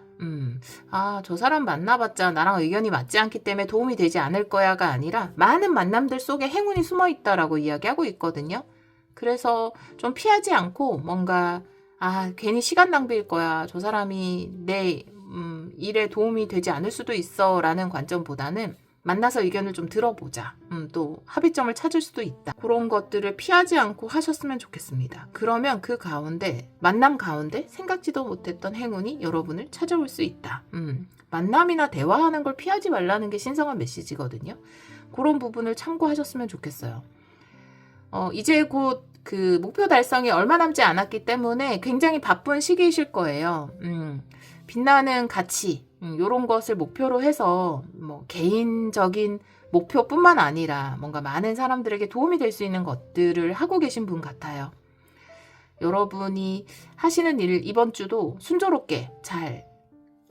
저 사람 만나봤자 나랑 의견이 맞지 않기 때문에 도움이 되지 않을 거야가 아니라 많은 만남들 속에 행운이 숨어 있다라고 이야기하고 있거든요. 그래서 좀 피하지 않고 뭔가 괜히 시간 낭비일 거야. 저 사람이 내 일에 도움이 되지 않을 수도 있어 라는 관점보다는 만나서 의견을 좀 들어보자. 또 합의점을 찾을 수도 있다. 그런 것들을 피하지 않고 하셨으면 좋겠습니다. 그러면 그 가운데, 만남 가운데 생각지도 못했던 행운이 여러분을 찾아올 수 있다. 만남이나 대화하는 걸 피하지 말라는 게 신성한 메시지거든요. 그런 부분을 참고하셨으면 좋겠어요. 이제 곧 그 목표 달성이 얼마 남지 않았기 때문에 굉장히 바쁜 시기이실 거예요. 빛나는 가치, 요런 것을 목표로 해서 뭐 개인적인 목표뿐만 아니라 뭔가 많은 사람들에게 도움이 될 수 있는 것들을 하고 계신 분 같아요. 여러분이 하시는 일 이번 주도 순조롭게 잘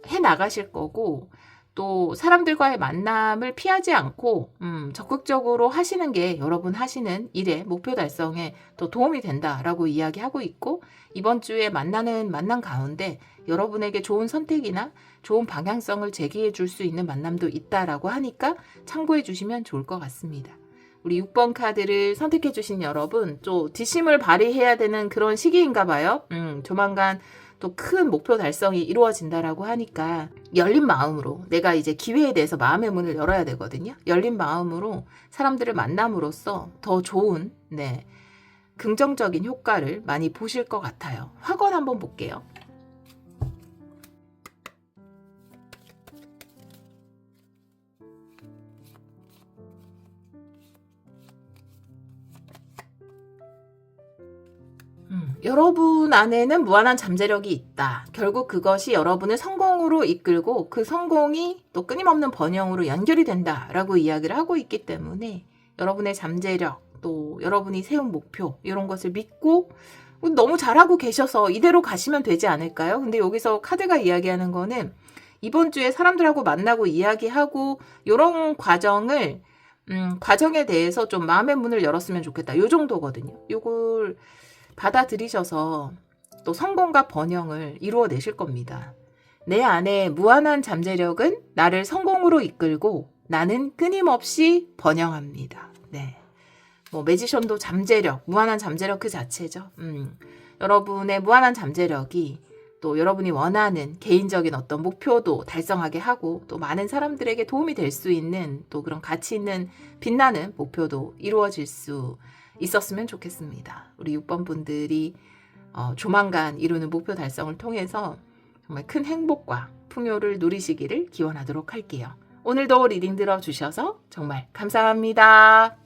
해나가실 거고 또 사람들과의 만남을 피하지 않고 적극적으로 하시는 게 여러분 하시는 일의 목표 달성에 더 도움이 된다라고 이야기하고 있고 이번 주에 만나는 만남 가운데 여러분에게 좋은 선택이나 좋은 방향성을 제기해 줄 수 있는 만남도 있다라고 하니까 참고해 주시면 좋을 것 같습니다. 우리 6번 카드를 선택해 주신 여러분 또 뒷심을 발휘해야 되는 그런 시기인가 봐요. 조만간 또 큰 목표 달성이 이루어진다라고 하니까 열린 마음으로 내가 이제 기회에 대해서 마음의 문을 열어야 되거든요. 열린 마음으로 사람들을 만남으로써 더 좋은 긍정적인 효과를 많이 보실 것 같아요. 확언 한번 볼게요. 여러분 안에는 무한한 잠재력이 있다. 결국 그것이 여러분을 성공으로 이끌고 그 성공이 또 끊임없는 번영으로 연결이 된다라고 이야기를 하고 있기 때문에 여러분의 잠재력, 또 여러분이 세운 목표 이런 것을 믿고 너무 잘하고 계셔서 이대로 가시면 되지 않을까요? 근데 여기서 카드가 이야기하는 거는 이번 주에 사람들하고 만나고 이야기하고 이런 과정에 대해서 좀 마음의 문을 열었으면 좋겠다. 요 정도거든요. 요걸 받아들이셔서 또 성공과 번영을 이루어내실 겁니다. 내 안에 무한한 잠재력은 나를 성공으로 이끌고 나는 끊임없이 번영합니다. 뭐 매지션도 잠재력, 무한한 잠재력 그 자체죠. 여러분의 무한한 잠재력이 또 여러분이 원하는 개인적인 어떤 목표도 달성하게 하고 또 많은 사람들에게 도움이 될 수 있는 또 그런 가치 있는 빛나는 목표도 이루어질 수 있었으면 좋겠습니다. 우리 6번 분들이 조만간 이루는 목표 달성을 통해서 정말 큰 행복과 풍요를 누리시기를 기원하도록 할게요. 오늘도 리딩 들어주셔서 정말 감사합니다.